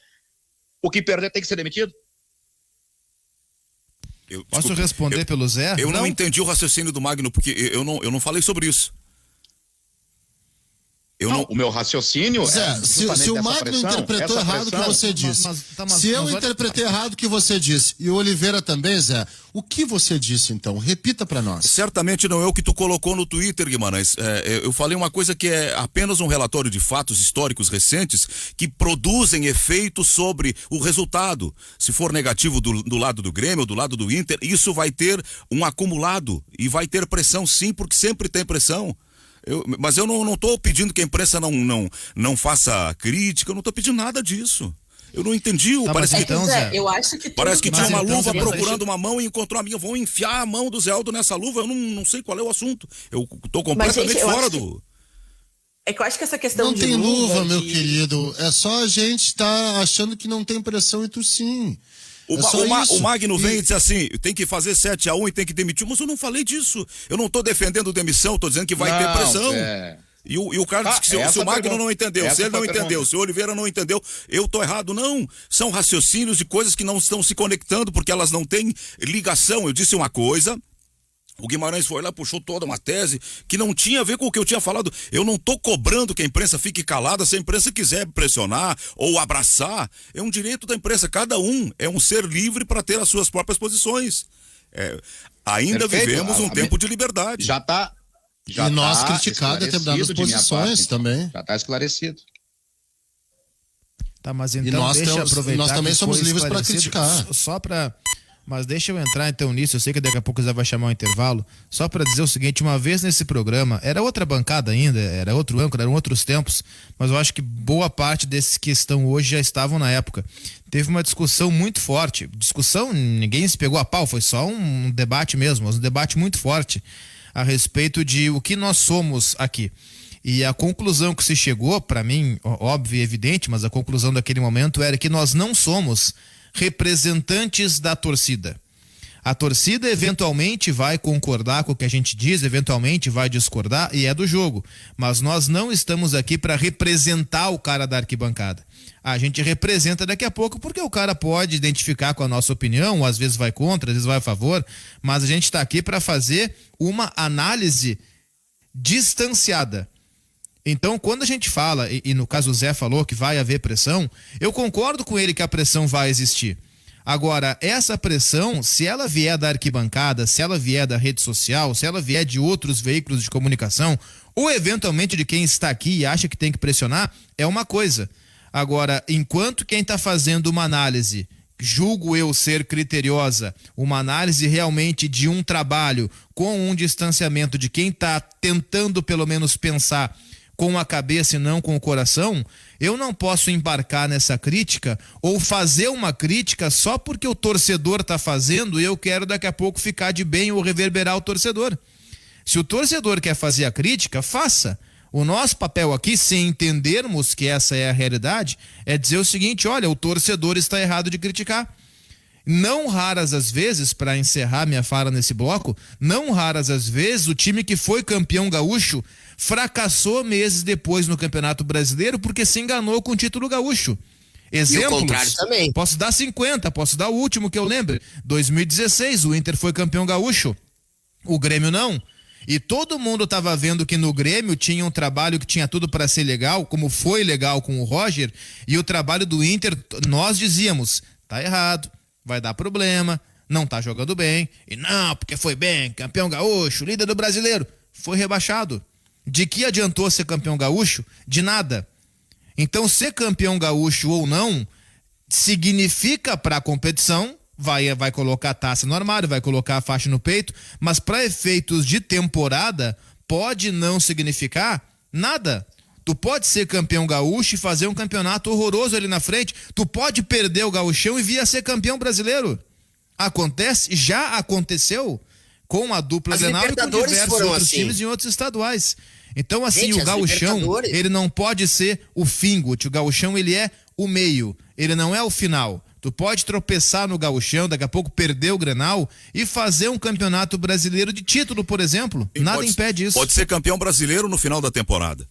O que perder tem que ser demitido? Posso responder pelo Zé? Eu não entendi o raciocínio do Magno, porque eu não falei sobre isso. O meu raciocínio Zé, se o Magno interpretou errado o que você disse, se eu interpretei errado o que você disse, e o Oliveira também, Zé, o que você disse então? Repita pra nós. Certamente não é o que tu colocou no Twitter, Guimarães. Eu falei uma coisa que é apenas um relatório de fatos históricos recentes que produzem efeitos sobre o resultado. Se for negativo do lado do Grêmio, do lado do Inter, isso vai ter um acumulado e vai ter pressão sim, porque sempre tem pressão. Mas eu não estou pedindo que a imprensa não faça crítica, eu não estou pedindo nada disso. Eu não entendi. Parece que, então, Zé, eu acho que parece que tinha uma luva procurando uma mão e encontrou a minha. Vão enfiar a mão do Zé Aldo nessa luva, eu não sei qual é o assunto. Eu estou completamente fora do... É que eu acho que essa questão não de tem luva, meu querido. É só a gente tá achando que não tem pressão e tu sim. O Magno vem e diz assim, tem que fazer 7-1 e tem que demitir, mas eu não falei disso. Eu não tô defendendo demissão, tô dizendo que vai ter pressão. E o cara disse que se o Magno não entendeu, se ele não entendeu, se o Oliveira não entendeu, eu tô errado. Não, são raciocínios de coisas que não estão se conectando porque elas não têm ligação. Eu disse uma coisa... O Guimarães foi lá, puxou toda uma tese que não tinha a ver com o que eu tinha falado. Eu não estou cobrando que a imprensa fique calada. Se a imprensa quiser pressionar ou abraçar, é um direito da imprensa. Cada um é um ser livre para ter as suas próprias posições. Ainda vivemos um tempo de liberdade. E nós criticar determinadas posições também. Já está esclarecido. Tá, mas então nós também somos livres para criticar. Só para Mas deixa eu entrar então nisso, eu sei que daqui a pouco já vai chamar o intervalo, só para dizer o seguinte, uma vez nesse programa, era outra bancada ainda, era outro âncora, eram outros tempos, mas eu acho que boa parte desses que estão hoje já estavam na época. Teve uma discussão muito forte, ninguém se pegou a pau, foi só um debate mesmo, mas um debate muito forte a respeito de o que nós somos aqui. E a conclusão que se chegou, para mim, óbvio e evidente, mas a conclusão daquele momento era que nós não somos representantes da torcida. A torcida eventualmente vai concordar com o que a gente diz, eventualmente vai discordar, e é do jogo. Mas nós não estamos aqui para representar o cara da arquibancada. A gente representa daqui a pouco porque o cara pode identificar com a nossa opinião, às vezes vai contra, às vezes vai a favor, mas a gente está aqui para fazer uma análise distanciada. Então, quando a gente fala, e no caso o Zé falou que vai haver pressão, eu concordo com ele que a pressão vai existir. Agora, essa pressão, se ela vier da arquibancada, se ela vier da rede social, se ela vier de outros veículos de comunicação, ou eventualmente de quem está aqui e acha que tem que pressionar, é uma coisa. Agora, enquanto quem está fazendo uma análise, julgo eu ser criteriosa, uma análise realmente de um trabalho com um distanciamento de quem está tentando pelo menos pensar com a cabeça e não com o coração, eu não posso embarcar nessa crítica ou fazer uma crítica só porque o torcedor está fazendo e eu quero daqui a pouco ficar de bem ou reverberar o torcedor. Se o torcedor quer fazer a crítica, faça. O nosso papel aqui, sem entendermos que essa é a realidade, é dizer o seguinte, olha, o torcedor está errado de criticar. Não raras as vezes, para encerrar minha fala nesse bloco, não raras as vezes o time que foi campeão gaúcho fracassou meses depois no Campeonato Brasileiro porque se enganou com o título gaúcho. Exemplos, e o contrário também. Posso dar 50, posso dar o último que eu lembro. 2016, o Inter foi campeão gaúcho, o Grêmio não. E todo mundo estava vendo que no Grêmio tinha um trabalho que tinha tudo para ser legal, como foi legal com o Roger, e o trabalho do Inter, nós dizíamos, tá errado, vai dar problema, não tá jogando bem, e não, porque foi bem, campeão gaúcho, líder do brasileiro, foi rebaixado. De que adiantou ser campeão gaúcho? De nada. Então, ser campeão gaúcho ou não, significa para a competição, vai colocar a taça no armário, vai colocar a faixa no peito, mas para efeitos de temporada, pode não significar nada. Tu pode ser campeão gaúcho e fazer um campeonato horroroso ali na frente, tu pode perder o gauchão e vir a ser campeão brasileiro. Acontece, já aconteceu com a dupla Grenal e com diversos outros times em outros estaduais. Então, assim, gente, o gauchão, ele não pode ser o fim, Guti. O gauchão, ele é o meio, ele não é o final. Tu pode tropeçar no gauchão, daqui a pouco perder o Grenal e fazer um campeonato brasileiro de título, por exemplo. E nada impede isso. Pode ser campeão brasileiro no final da temporada.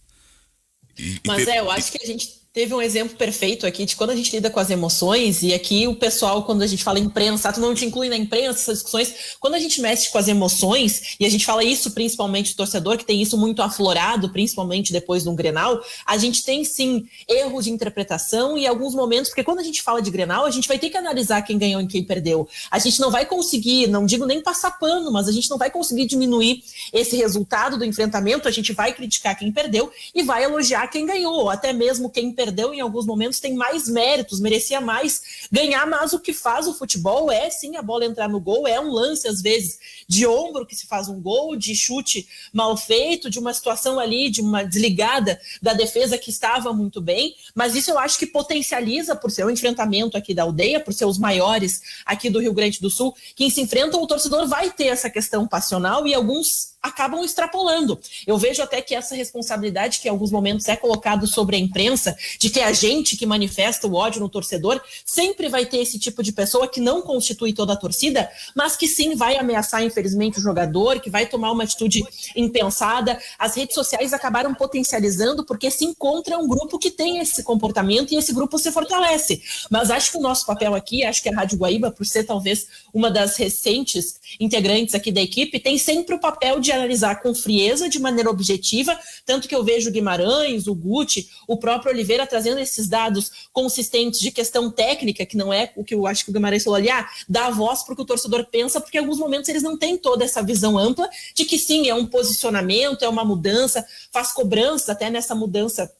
Mas eu acho que a gente teve um exemplo perfeito aqui de quando a gente lida com as emoções, e aqui o pessoal, quando a gente fala imprensa, tu não te inclui na imprensa, essas discussões, quando a gente mexe com as emoções, e a gente fala isso principalmente do torcedor, que tem isso muito aflorado, principalmente depois de um Grenal, a gente tem sim erros de interpretação e alguns momentos, porque quando a gente fala de Grenal, a gente vai ter que analisar quem ganhou e quem perdeu. A gente não vai conseguir, não digo nem passar pano, mas a gente não vai conseguir diminuir esse resultado do enfrentamento, a gente vai criticar quem perdeu e vai elogiar quem ganhou, ou até mesmo quem perdeu em alguns momentos tem mais méritos, merecia mais ganhar, mas o que faz o futebol é sim a bola entrar no gol, é um lance às vezes de ombro que se faz um gol, de chute mal feito, de uma situação ali, de uma desligada da defesa que estava muito bem, mas isso eu acho que potencializa, por ser um enfrentamento aqui da aldeia, por ser os maiores aqui do Rio Grande do Sul, que se enfrentam, o torcedor vai ter essa questão passional e alguns acabam extrapolando. Eu vejo até que essa responsabilidade que em alguns momentos é colocado sobre a imprensa, de que é a gente que manifesta o ódio no torcedor, sempre vai ter esse tipo de pessoa que não constitui toda a torcida, mas que sim vai ameaçar infelizmente o jogador, que vai tomar uma atitude impensada. As redes sociais acabaram potencializando porque se encontra um grupo que tem esse comportamento e esse grupo se fortalece. Mas acho que o nosso papel aqui, acho que a Rádio Guaíba, por ser talvez uma das recentes integrantes aqui da equipe, tem sempre o papel de analisar com frieza, de maneira objetiva, tanto que eu vejo o Guimarães, o Guti, o próprio Oliveira trazendo esses dados consistentes de questão técnica, que não é o que eu acho que o Guimarães falou ali, dá a voz para o que o torcedor pensa, porque em alguns momentos eles não têm toda essa visão ampla de que sim, é um posicionamento, é uma mudança, faz cobrança até nessa mudança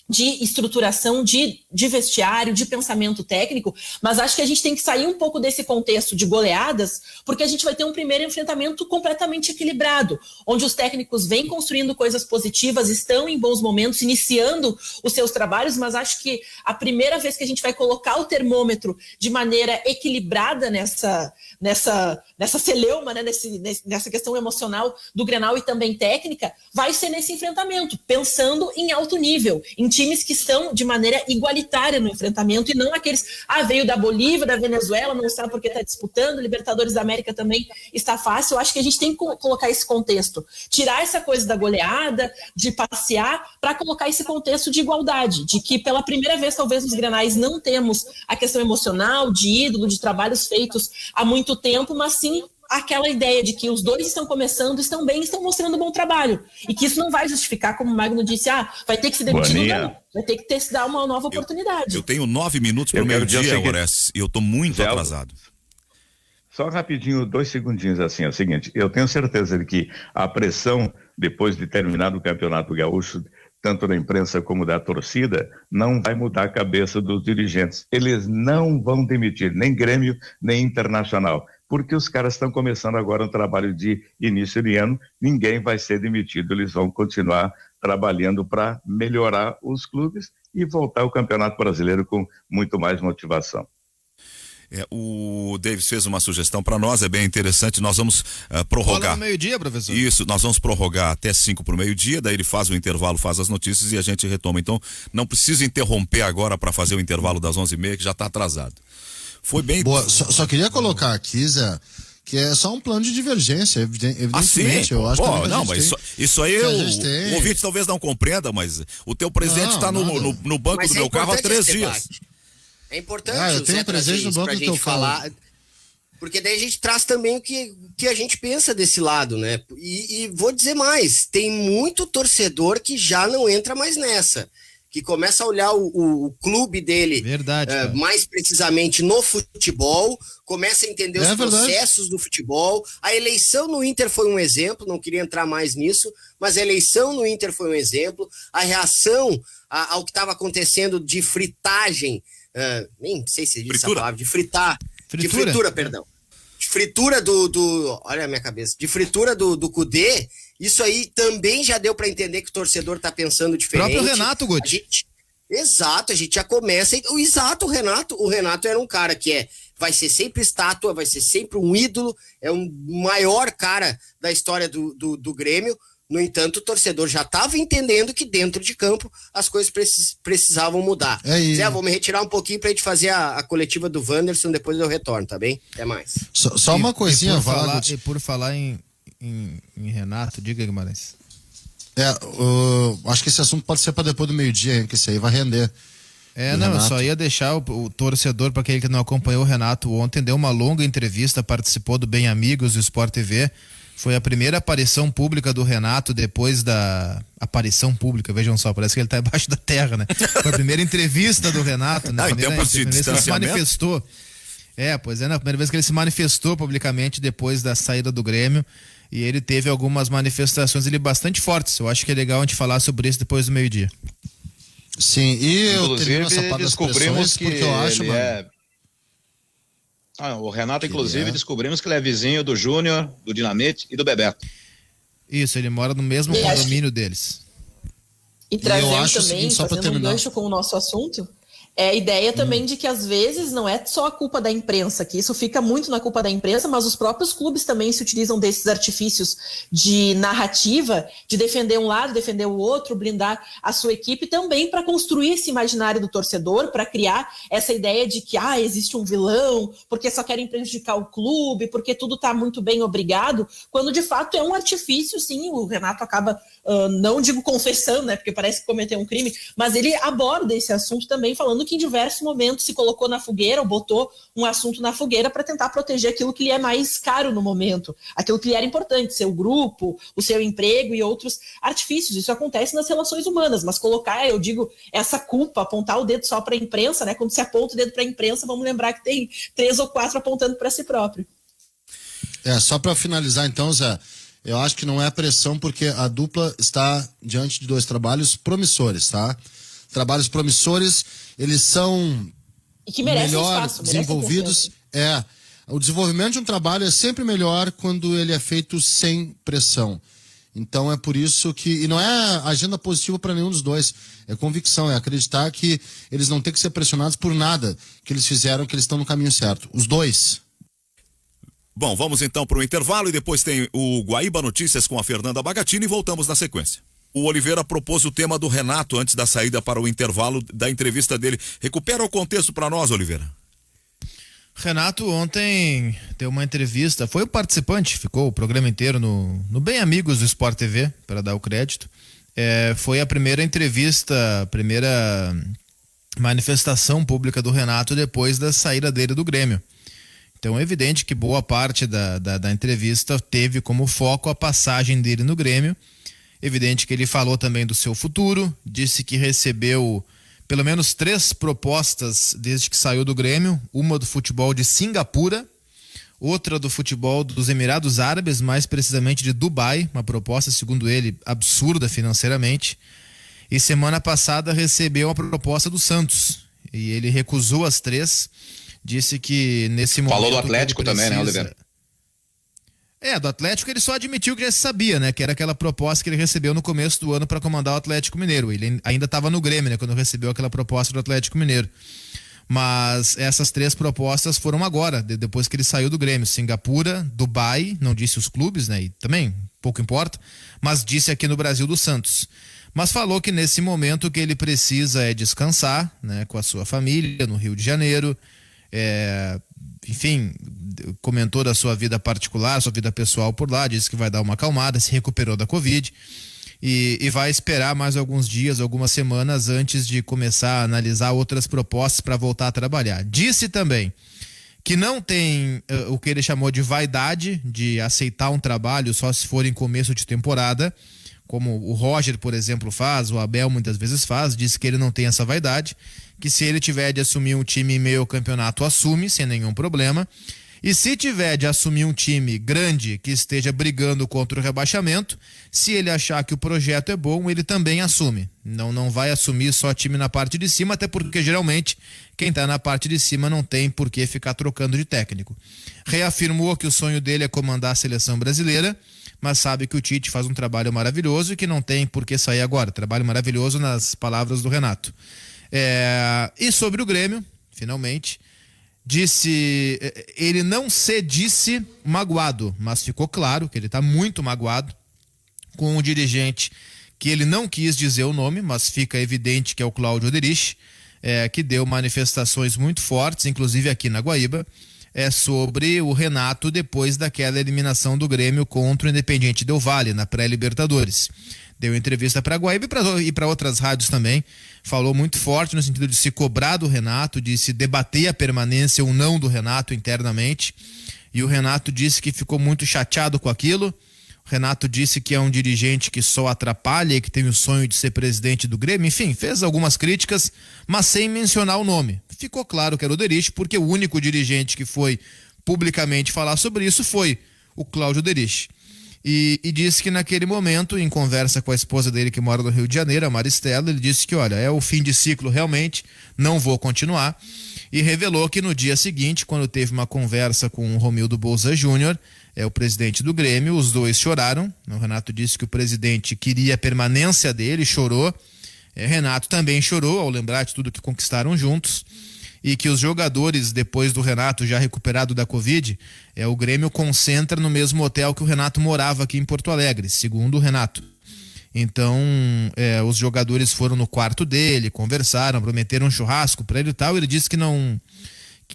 de estruturação, de vestiário, de pensamento técnico, mas acho que a gente tem que sair um pouco desse contexto de goleadas, porque a gente vai ter um primeiro enfrentamento completamente equilibrado, onde os técnicos vêm construindo coisas positivas, estão em bons momentos, iniciando os seus trabalhos, mas acho que a primeira vez que a gente vai colocar o termômetro de maneira equilibrada nessa celeuma, né, nessa questão emocional do Grenal e também técnica, vai ser nesse enfrentamento, pensando em alto nível, em times que estão de maneira igualitária no enfrentamento e não aqueles, veio da Bolívia, da Venezuela, não sabe porque está disputando, Libertadores da América também está fácil. Eu acho que a gente tem que colocar esse contexto, tirar essa coisa da goleada, de passear, para colocar esse contexto de igualdade, de que pela primeira vez, talvez nos Grenais não temos a questão emocional, de ídolo, de trabalhos feitos há muito tempo, mas sim aquela ideia de que os dois estão começando, estão bem, estão mostrando um bom trabalho. E que isso não vai justificar, como o Magno disse, vai ter que se demitir, não. Vai ter que se dar uma nova oportunidade. Eu tenho 9 minutos para o meio-dia, Gorés, e eu estou muito atrasado. Só rapidinho, 2 segundinhos assim, é o seguinte, eu tenho certeza de que a pressão, depois de terminar o Campeonato Gaúcho, tanto da imprensa como da torcida, não vai mudar a cabeça dos dirigentes. Eles não vão demitir nem Grêmio, nem Internacional, porque os caras estão começando agora um trabalho de início de ano, ninguém vai ser demitido, eles vão continuar trabalhando para melhorar os clubes e voltar ao Campeonato Brasileiro com muito mais motivação. O Davis fez uma sugestão para nós, é bem interessante, nós vamos prorrogar. Fala no meio-dia, professor. Isso, nós vamos prorrogar até 5 para o meio-dia, daí ele faz o intervalo, faz as notícias e a gente retoma. Então, não precisa interromper agora para fazer o intervalo das 11h30, que já está atrasado. Foi bem... Boa, só queria colocar aqui, Zé, que é só um plano de divergência, evidentemente. Sim? Eu acho que não, mas isso aí o ouvinte talvez não compreenda, mas o teu presidente está no banco do meu carro há 3 dias. É importante eu tenho presente no banco pra do gente teu falar, porque daí a gente traz também o que a gente pensa desse lado, né? E vou dizer mais, tem muito torcedor que já não entra mais nessa, que começa a olhar o clube dele mais precisamente no futebol, começa a entender os processos do futebol. A eleição no Inter foi um exemplo, não queria entrar mais nisso, mas a eleição no Inter foi um exemplo. A reação ao que estava acontecendo de fritagem, nem sei se diz essa palavra, de fritura olha a minha cabeça, de fritura do Cudê, isso aí também já deu para entender que o torcedor tá pensando diferente. O próprio Renato, Guti. A gente já começa, o Renato era um cara que vai ser sempre estátua, vai ser sempre um ídolo, é o maior cara da história do Grêmio. No entanto, o torcedor já estava entendendo que dentro de campo as coisas precisavam mudar. Zé, vou me retirar um pouquinho pra gente fazer a coletiva do Wanderson, depois eu retorno, tá bem? Até mais. Só uma coisinha, e por falar em Renato, diga, Guimarães. Acho que esse assunto pode ser para depois do meio-dia, hein, que esse aí vai render. Eu só ia deixar o torcedor, para aquele que não acompanhou o Renato ontem, deu uma longa entrevista, participou do Bem Amigos do Sport TV. Foi a primeira aparição pública do Renato depois da aparição pública, vejam só, parece que ele está embaixo da terra, né? Foi a primeira entrevista do Renato, né? Em tempos de distanciamento. Se manifestou. Na primeira vez que ele se manifestou publicamente depois da saída do Grêmio, e ele teve algumas manifestações bastante fortes. Eu acho que é legal a gente falar sobre isso depois do meio-dia. Sim, e eu termino essa parte das pressões porque eu acho, o Renato, inclusive, descobrimos que ele é vizinho do Júnior, do Dinamite e do Bebeto. Isso, ele mora no mesmo condomínio deles. E trazendo também, fazendo um gancho com o nosso assunto, é a ideia também de que às vezes não é só a culpa da imprensa, que isso fica muito na culpa da imprensa, mas os próprios clubes também se utilizam desses artifícios de narrativa, de defender um lado, defender o outro, blindar a sua equipe também para construir esse imaginário do torcedor, para criar essa ideia de que existe um vilão, porque só querem prejudicar o clube, porque tudo está muito bem obrigado, quando de fato é um artifício, sim, o Renato acaba, não digo confessando, né, porque parece que cometeu um crime, mas ele aborda esse assunto também falando que em diversos momentos se colocou na fogueira ou botou um assunto na fogueira para tentar proteger aquilo que lhe é mais caro no momento, aquilo que lhe era importante, seu grupo, o seu emprego e outros artifícios. Isso acontece nas relações humanas, mas colocar, eu digo, essa culpa, apontar o dedo só para a imprensa, né? Quando se aponta o dedo para a imprensa, vamos lembrar que tem 3 ou 4 apontando para si próprio. Só para finalizar então, Zé, eu acho que não é pressão porque a dupla está diante de 2 trabalhos promissores, tá? trabalhos promissores, eles são E que merecem melhor espaço, merecem desenvolvidos. confiança. O desenvolvimento de um trabalho é sempre melhor quando ele é feito sem pressão. Então é por isso que... E não é agenda positiva para nenhum dos dois. É convicção, é acreditar que eles não têm que ser pressionados por nada que eles fizeram, que eles estão no caminho certo. Os dois. Bom, vamos então para o intervalo e depois tem o Guaíba Notícias com a Fernanda Bagatini e voltamos na sequência. O Oliveira propôs o tema do Renato antes da saída para o intervalo da entrevista dele. Recupera o contexto para nós, Oliveira. Renato ontem deu uma entrevista, foi o participante, ficou o programa inteiro no Bem Amigos do Sport TV, para dar o crédito. Foi a primeira entrevista, a primeira manifestação pública do Renato depois da saída dele do Grêmio. Então é evidente que boa parte da entrevista teve como foco a passagem dele no Grêmio. Evidente que ele falou também do seu futuro, disse que recebeu pelo menos 3 propostas desde que saiu do Grêmio, uma do futebol de Singapura, outra do futebol dos Emirados Árabes, mais precisamente de Dubai, uma proposta, segundo ele, absurda financeiramente. E semana passada recebeu a proposta do Santos, e ele recusou as 3, disse que nesse momento... Falou do Atlético também, né, Oliveira? Do Atlético ele só admitiu que já se sabia, né? Que era aquela proposta que ele recebeu no começo do ano para comandar o Atlético Mineiro. Ele ainda estava no Grêmio, né? Quando recebeu aquela proposta do Atlético Mineiro. Mas essas 3 propostas foram agora, depois que ele saiu do Grêmio. Singapura, Dubai, não disse os clubes, né? E também, pouco importa, mas disse aqui no Brasil do Santos. Mas falou que nesse momento o que ele precisa é descansar, né? Com a sua família no Rio de Janeiro. Enfim, comentou da sua vida particular, sua vida pessoal por lá, disse que vai dar uma acalmada, se recuperou da Covid e vai esperar mais alguns dias, algumas semanas antes de começar a analisar outras propostas para voltar a trabalhar. Disse também que não tem o que ele chamou de vaidade de aceitar um trabalho só se for em começo de temporada, como o Roger, por exemplo, faz, o Abel muitas vezes faz. Disse que ele não tem essa vaidade, que se ele tiver de assumir um time em meio ao campeonato, assume sem nenhum problema. E se tiver de assumir um time grande que esteja brigando contra o rebaixamento, se ele achar que o projeto é bom, ele também assume. Não vai assumir só time na parte de cima, até porque geralmente quem está na parte de cima não tem por que ficar trocando de técnico. Reafirmou que o sonho dele é comandar a seleção brasileira, mas sabe que o Tite faz um trabalho maravilhoso e que não tem por que sair agora. Trabalho maravilhoso nas palavras do Renato. E sobre o Grêmio, finalmente, ele não se disse magoado, mas ficou claro que ele está muito magoado com um dirigente que ele não quis dizer o nome, mas fica evidente que é o Cláudio Oderich, que deu manifestações muito fortes, inclusive aqui na Guaíba, sobre o Renato depois daquela eliminação do Grêmio contra o Independiente Del Valle, na pré-Libertadores. Deu entrevista para a Guaíba e para outras rádios também. Falou muito forte no sentido de se cobrar do Renato, de se debater a permanência ou não do Renato internamente. E o Renato disse que ficou muito chateado com aquilo. O Renato disse que é um dirigente que só atrapalha e que tem o sonho de ser presidente do Grêmio. Enfim, fez algumas críticas, mas sem mencionar o nome. Ficou claro que era o Oderich, porque o único dirigente que foi publicamente falar sobre isso foi o Cláudio Oderich. E disse que naquele momento, em conversa com a esposa dele que mora no Rio de Janeiro, a Maristela, ele disse que, olha, é o fim de ciclo realmente, não vou continuar. E revelou que no dia seguinte, quando teve uma conversa com o Romildo Bolzan Júnior, o presidente do Grêmio, os dois choraram. O Renato disse que o presidente queria a permanência dele, chorou. Renato também chorou ao lembrar de tudo que conquistaram juntos. E que os jogadores, depois do Renato já recuperado da Covid, o Grêmio concentra no mesmo hotel que o Renato morava aqui em Porto Alegre, segundo o Renato. Então, os jogadores foram no quarto dele, conversaram, prometeram um churrasco para ele e tal. Ele disse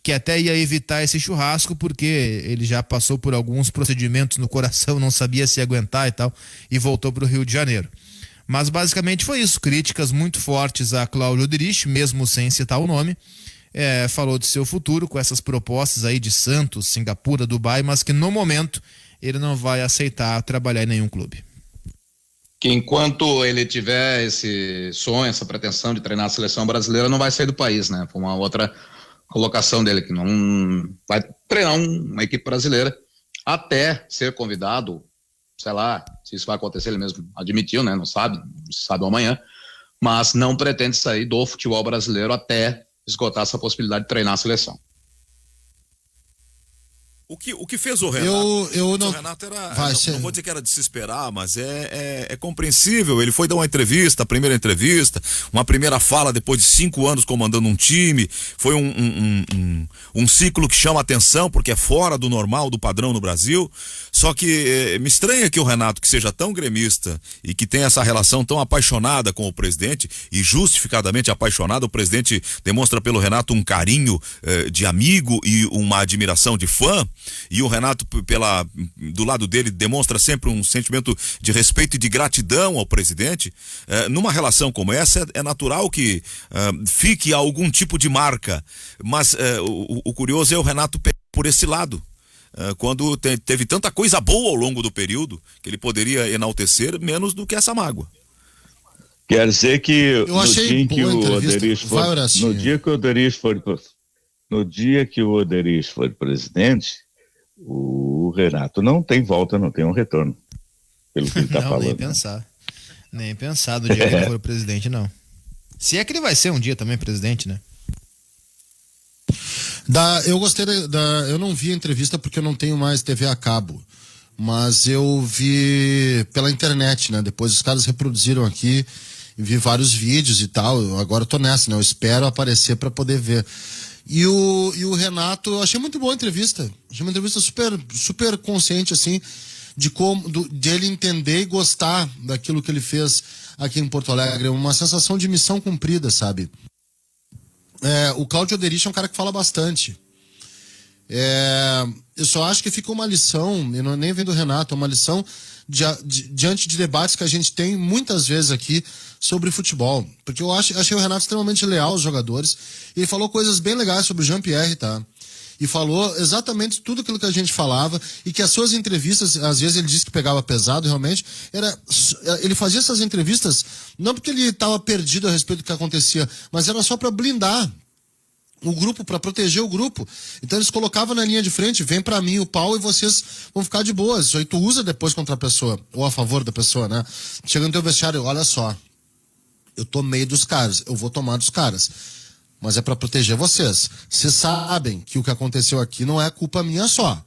que até ia evitar esse churrasco porque ele já passou por alguns procedimentos no coração, não sabia se aguentar e tal, e voltou para o Rio de Janeiro. Mas basicamente foi isso, críticas muito fortes a Cláudio Oderich, mesmo sem citar o nome. Falou de seu futuro com essas propostas aí de Santos, Singapura, Dubai, mas que no momento ele não vai aceitar trabalhar em nenhum clube. Que enquanto ele tiver esse sonho, essa pretensão de treinar a seleção brasileira, não vai sair do país, né? Foi uma outra colocação dele, que não vai treinar uma equipe brasileira até ser convidado, sei lá, se isso vai acontecer, ele mesmo admitiu, né? Não sabe, se sabe amanhã, mas não pretende sair do futebol brasileiro até esgotar essa possibilidade de treinar a seleção. O que fez o Renato? Eu não. O Renato era. Vai, não vou dizer que era de se esperar, mas é compreensível. Ele foi dar uma entrevista, a primeira entrevista, uma primeira fala depois de 5 anos comandando um time. Foi um ciclo que chama atenção, porque é fora do normal, do padrão no Brasil. Só que me estranha que o Renato, que seja tão gremista e que tenha essa relação tão apaixonada com o presidente, e justificadamente apaixonado, o presidente demonstra pelo Renato um carinho de amigo e uma admiração de fã. E o Renato, do lado dele, demonstra sempre um sentimento de respeito e de gratidão ao presidente. Numa relação como essa, é natural que fique algum tipo de marca. Mas o curioso é o Renato por esse lado. Quando teve tanta coisa boa ao longo do período, que ele poderia enaltecer menos do que essa mágoa. Quer dizer que Eu achei boa a entrevista. Vai, Horácio. No dia que o Oderich for presidente, o Renato não tem volta, não tem um retorno, pelo que ele está falando. Nem pensar do dia que ele for presidente, não. Se é que ele vai ser um dia também presidente, né? Eu gostei eu não vi a entrevista porque eu não tenho mais TV a cabo, mas eu vi pela internet, né? Depois os caras reproduziram aqui, vi vários vídeos e tal. Agora eu tô nessa, né? Eu espero aparecer para poder ver. E o Renato, eu achei muito boa a entrevista. Achei uma entrevista super, super consciente, assim, de ele entender e gostar daquilo que ele fez aqui em Porto Alegre. Uma sensação de missão cumprida, sabe? O Cláudio Oderich é um cara que fala bastante. Eu só acho que fica uma lição, eu nem vendo o Renato, é uma lição diante de debates que a gente tem muitas vezes aqui sobre futebol. Porque eu achei o Renato extremamente leal aos jogadores. E ele falou coisas bem legais sobre o Jean-Pierre, tá? E falou exatamente tudo aquilo que a gente falava. E que as suas entrevistas, às vezes ele disse que pegava pesado, realmente. Ele fazia essas entrevistas não porque ele estava perdido a respeito do que acontecia, mas era só para blindar o grupo, para proteger o grupo. Então eles colocavam na linha de frente: vem pra mim o pau e vocês vão ficar de boas. Isso aí tu usa depois contra a pessoa, ou a favor da pessoa, né? Chega no teu vestiário, olha só, eu tomei dos caras, eu vou tomar dos caras, mas é pra proteger vocês. Vocês sabem que o que aconteceu aqui não é culpa minha só.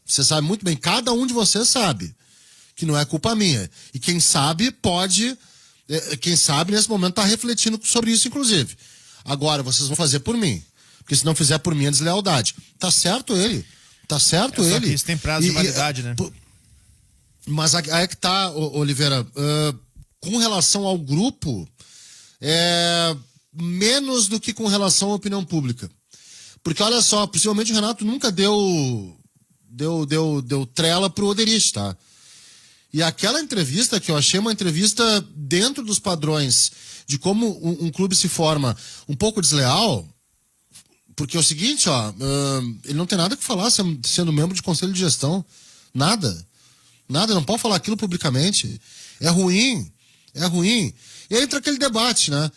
Você sabe muito bem, cada um de vocês sabe que não é culpa minha. E quem sabe pode, quem sabe nesse momento tá refletindo sobre isso, inclusive. Agora, vocês vão fazer por mim. Porque se não fizer por mim é deslealdade. Tá certo ele. Tá certo ele. Isso tem prazo de validade, né? Mas aí é que tá, Oliveira. Com relação ao grupo, menos do que com relação à opinião pública. Porque olha só, possivelmente o Renato nunca deu trela pro Oderich, tá? E aquela entrevista que eu achei uma entrevista dentro dos padrões de como um clube se forma um pouco desleal. Porque é o seguinte, ele não tem nada que falar sendo membro de conselho de gestão. Nada. Nada, não pode falar aquilo publicamente. É ruim. E aí entra aquele debate, né?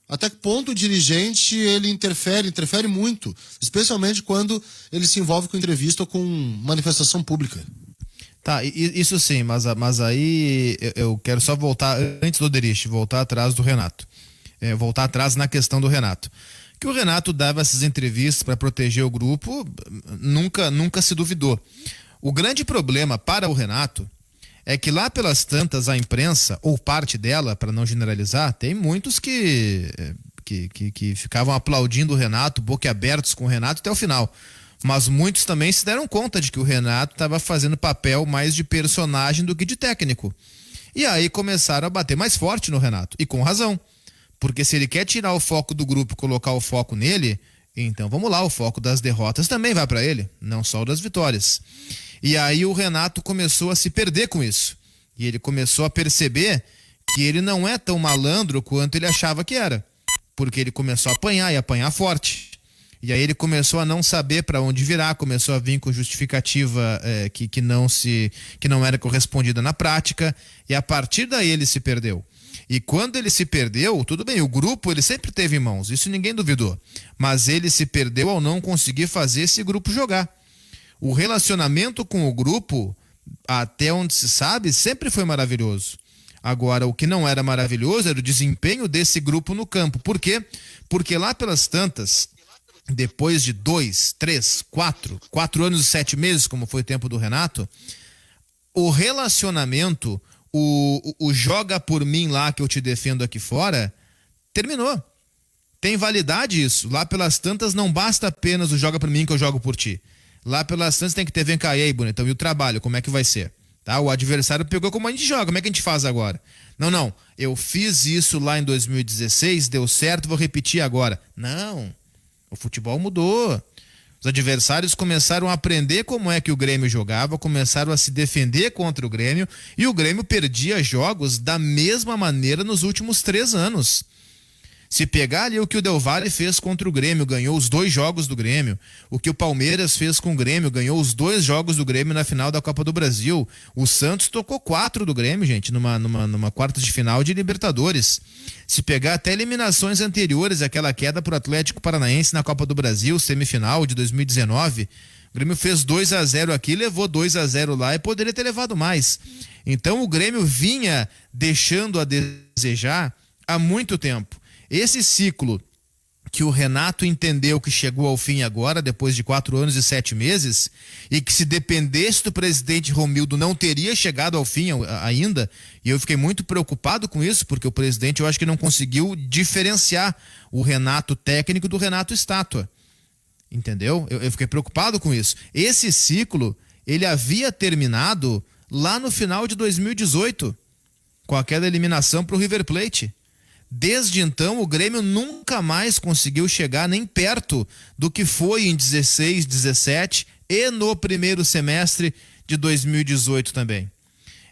Até que ponto o dirigente, ele interfere muito, especialmente quando ele se envolve com entrevista ou com manifestação pública. Tá, isso sim, mas aí eu quero só voltar, antes do Oderich, voltar atrás do Renato. Voltar atrás na questão do Renato. Que o Renato dava essas entrevistas para proteger o grupo, nunca se duvidou. O grande problema para o Renato é que lá pelas tantas a imprensa, ou parte dela, para não generalizar, tem muitos que ficavam aplaudindo o Renato, boquiabertos com o Renato até o final. Mas muitos também se deram conta de que o Renato estava fazendo papel mais de personagem do que de técnico. E aí começaram a bater mais forte no Renato, e com razão. Porque se ele quer tirar o foco do grupo e colocar o foco nele, então vamos lá, o foco das derrotas também vai para ele, não só o das vitórias. E aí o Renato começou a se perder com isso. E ele começou a perceber que ele não é tão malandro quanto ele achava que era. Porque ele começou a apanhar, e apanhar forte. E aí ele começou a não saber para onde virar, começou a vir com justificativa que não era correspondida na prática, e a partir daí ele se perdeu. E quando ele se perdeu, tudo bem, o grupo ele sempre teve em mãos, isso ninguém duvidou. Mas ele se perdeu ao não conseguir fazer esse grupo jogar. O relacionamento com o grupo, até onde se sabe, sempre foi maravilhoso. Agora, o que não era maravilhoso era o desempenho desse grupo no campo. Por quê? Porque lá pelas tantas, depois de 2, 3, 4 anos e 7 meses, como foi o tempo do Renato, o relacionamento, o joga por mim lá que eu te defendo aqui fora, terminou. Tem validade isso. Lá pelas tantas não basta apenas o joga por mim que eu jogo por ti. Lá pelas tantas tem que ter, vem cá, e aí, bonitão, e o trabalho, como é que vai ser? Tá? O adversário pegou como a gente joga, como é que a gente faz agora? Não, eu fiz isso lá em 2016, deu certo, vou repetir agora. Não, o futebol mudou. Os adversários começaram a aprender como é que o Grêmio jogava, começaram a se defender contra o Grêmio, e o Grêmio perdia jogos da mesma maneira nos últimos 3 anos. Se pegar ali o que o Del Valle fez contra o Grêmio, ganhou os 2 jogos do Grêmio. O que o Palmeiras fez com o Grêmio, ganhou os 2 jogos do Grêmio na final da Copa do Brasil. O Santos tocou 4 do Grêmio, gente, numa quarta de final de Libertadores. Se pegar até eliminações anteriores, aquela queda pro Atlético Paranaense na Copa do Brasil, semifinal de 2019, o Grêmio fez 2-0 aqui, levou 2-0 lá e poderia ter levado mais. Então o Grêmio vinha deixando a desejar há muito tempo. Esse ciclo que o Renato entendeu que chegou ao fim agora, depois de 4 anos e 7 meses, e que se dependesse do presidente Romildo não teria chegado ao fim ainda, e eu fiquei muito preocupado com isso, porque o presidente eu acho que não conseguiu diferenciar o Renato técnico do Renato estátua. Entendeu? Eu fiquei preocupado com isso. Esse ciclo, ele havia terminado lá no final de 2018, com aquela eliminação para o River Plate. Desde então, o Grêmio nunca mais conseguiu chegar nem perto do que foi em 16, 17 e no primeiro semestre de 2018 também.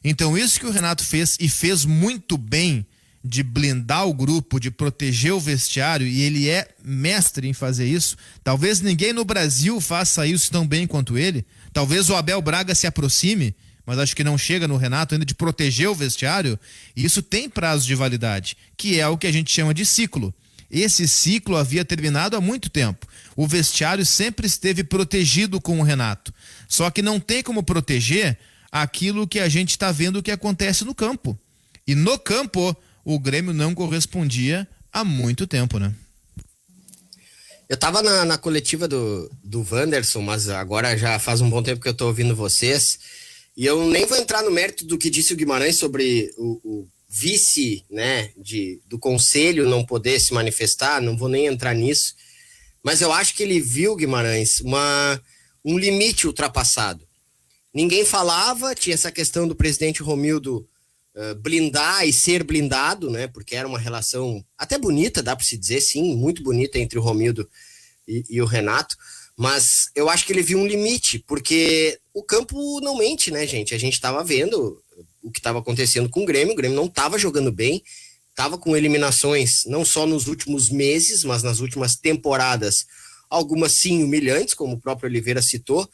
Então, isso que o Renato fez, e fez muito bem, de blindar o grupo, de proteger o vestiário, e ele é mestre em fazer isso. Talvez ninguém no Brasil faça isso tão bem quanto ele. Talvez o Abel Braga se aproxime, mas acho que não chega no Renato ainda, de proteger o vestiário, e isso tem prazo de validade, que é o que a gente chama de ciclo. Esse ciclo havia terminado há muito tempo. O vestiário sempre esteve protegido com o Renato. Só que não tem como proteger aquilo que a gente está vendo que acontece no campo. E no campo, o Grêmio não correspondia há muito tempo, né? Eu tava na coletiva do Wanderson, mas agora já faz um bom tempo que eu tô ouvindo vocês. E eu nem vou entrar no mérito do que disse o Guimarães sobre o vice, né, do conselho não poder se manifestar, não vou nem entrar nisso, mas eu acho que ele viu, Guimarães, um limite ultrapassado. Ninguém falava, tinha essa questão do presidente Romildo blindar e ser blindado, né, porque era uma relação até bonita, dá para se dizer, sim, muito bonita entre o Romildo e o Renato, mas eu acho que ele viu um limite, porque o campo não mente, né, gente? A gente estava vendo o que estava acontecendo com o Grêmio não estava jogando bem, estava com eliminações não só nos últimos meses, mas nas últimas temporadas, algumas sim humilhantes, como o próprio Oliveira citou,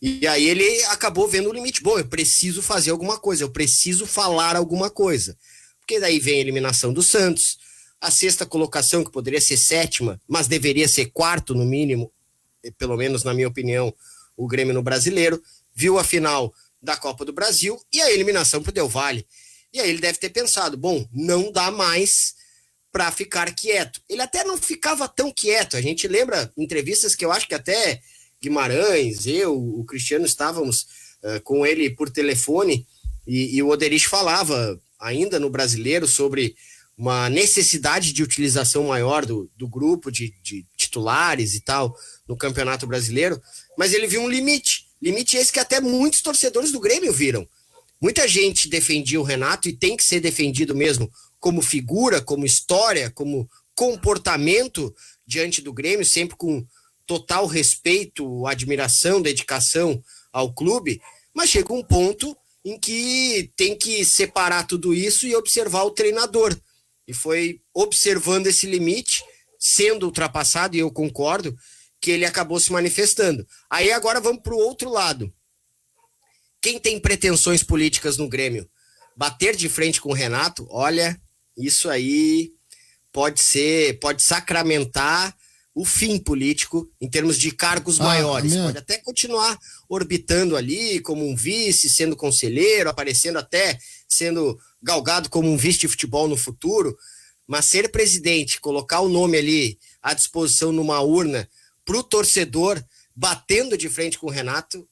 e aí ele acabou vendo o limite. Bom, eu preciso fazer alguma coisa, eu preciso falar alguma coisa, porque daí vem a eliminação do Santos, a 6ª colocação, que poderia ser 7ª, mas deveria ser 4º no mínimo, pelo menos na minha opinião, o Grêmio no Brasileiro, viu a final da Copa do Brasil e a eliminação pro Del Valle. E aí ele deve ter pensado, bom, não dá mais para ficar quieto. Ele até não ficava tão quieto, a gente lembra entrevistas que eu acho que até Guimarães, o Cristiano estávamos com ele por telefone e o Oderich falava ainda no Brasileiro sobre uma necessidade de utilização maior do grupo de titulares e tal no Campeonato Brasileiro, mas ele viu um limite esse que até muitos torcedores do Grêmio viram. Muita gente defendia o Renato, e tem que ser defendido mesmo, como figura, como história, como comportamento diante do Grêmio, sempre com total respeito, admiração, dedicação ao clube, mas chega um ponto em que tem que separar tudo isso e observar o treinador. E foi observando esse limite, sendo ultrapassado, e eu concordo, que ele acabou se manifestando. Aí agora vamos para o outro lado. Quem tem pretensões políticas no Grêmio? Bater de frente com o Renato, olha, isso aí pode sacramentar o fim político em termos de cargos maiores. Pode até continuar orbitando ali como um vice, sendo conselheiro, aparecendo até sendo galgado como um vice de futebol no futuro, mas ser presidente, colocar o nome ali à disposição numa urna para o torcedor, batendo de frente com o Renato,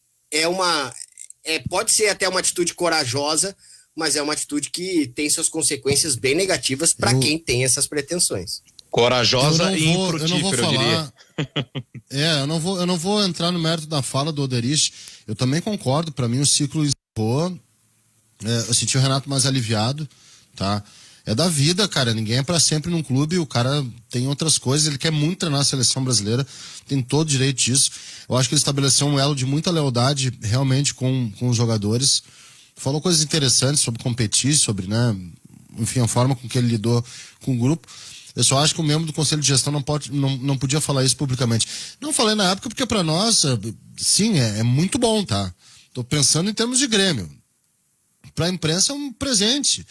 pode ser até uma atitude corajosa, mas é uma atitude que tem suas consequências bem negativas para quem tem essas pretensões. Corajosa e eu não vou infrutífera, eu diria. Eu não vou entrar no mérito da fala do Oderich. Eu também concordo, para mim o ciclo encerrou. Eu senti o Renato mais aliviado, tá? É da vida, cara, ninguém é para sempre num clube, o cara tem outras coisas, ele quer muito treinar a seleção brasileira, tem todo o direito disso. Eu acho que ele estabeleceu um elo de muita lealdade realmente com os jogadores. Falou coisas interessantes sobre competir, sobre, né, enfim, a forma com que ele lidou com o grupo. Eu só acho que o membro do Conselho de Gestão não podia falar isso publicamente. Não falei na época porque para nós, sim, é muito bom, tá? Tô pensando em termos de Grêmio. Para a imprensa é um presente,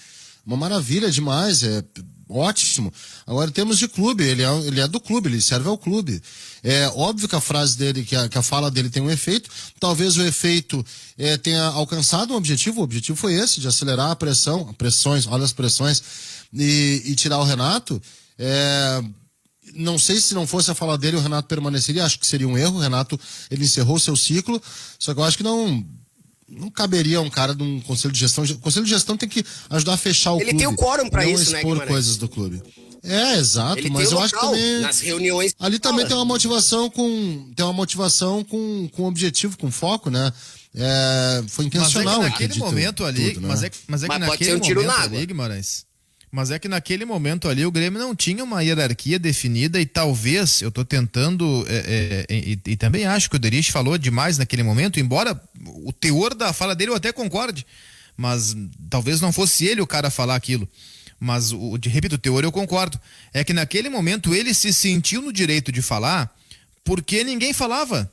uma maravilha demais, é ótimo. Agora, em termos de clube, ele é do clube, ele serve ao clube. É óbvio que a frase dele, que a fala dele tem um efeito, talvez o efeito tenha alcançado um objetivo, o objetivo foi esse, de acelerar a pressão, olha as pressões, e tirar o Renato. Não sei se não fosse a fala dele, o Renato permaneceria, acho que seria um erro, o Renato, ele encerrou o seu ciclo, só que eu acho que não caberia um cara de um conselho de gestão. O conselho de gestão tem que ajudar a fechar o clube. Ele tem o quórum para isso, né, expor coisas do clube. Exato, ele mas eu acho que também nas reuniões ali também tem uma motivação com objetivo, com foco, né? Foi intencional. Mas é que naquele momento ali, tudo, né? Mas pode ser um tiro na água. Guimarães. Mas é que naquele momento ali o Grêmio não tinha uma hierarquia definida e talvez, eu tô tentando, e também acho que o Oderich falou demais naquele momento, embora o teor da fala dele eu até concorde, mas talvez não fosse ele o cara a falar aquilo. Mas, repito, o teor eu concordo. É que naquele momento ele se sentiu no direito de falar porque ninguém falava.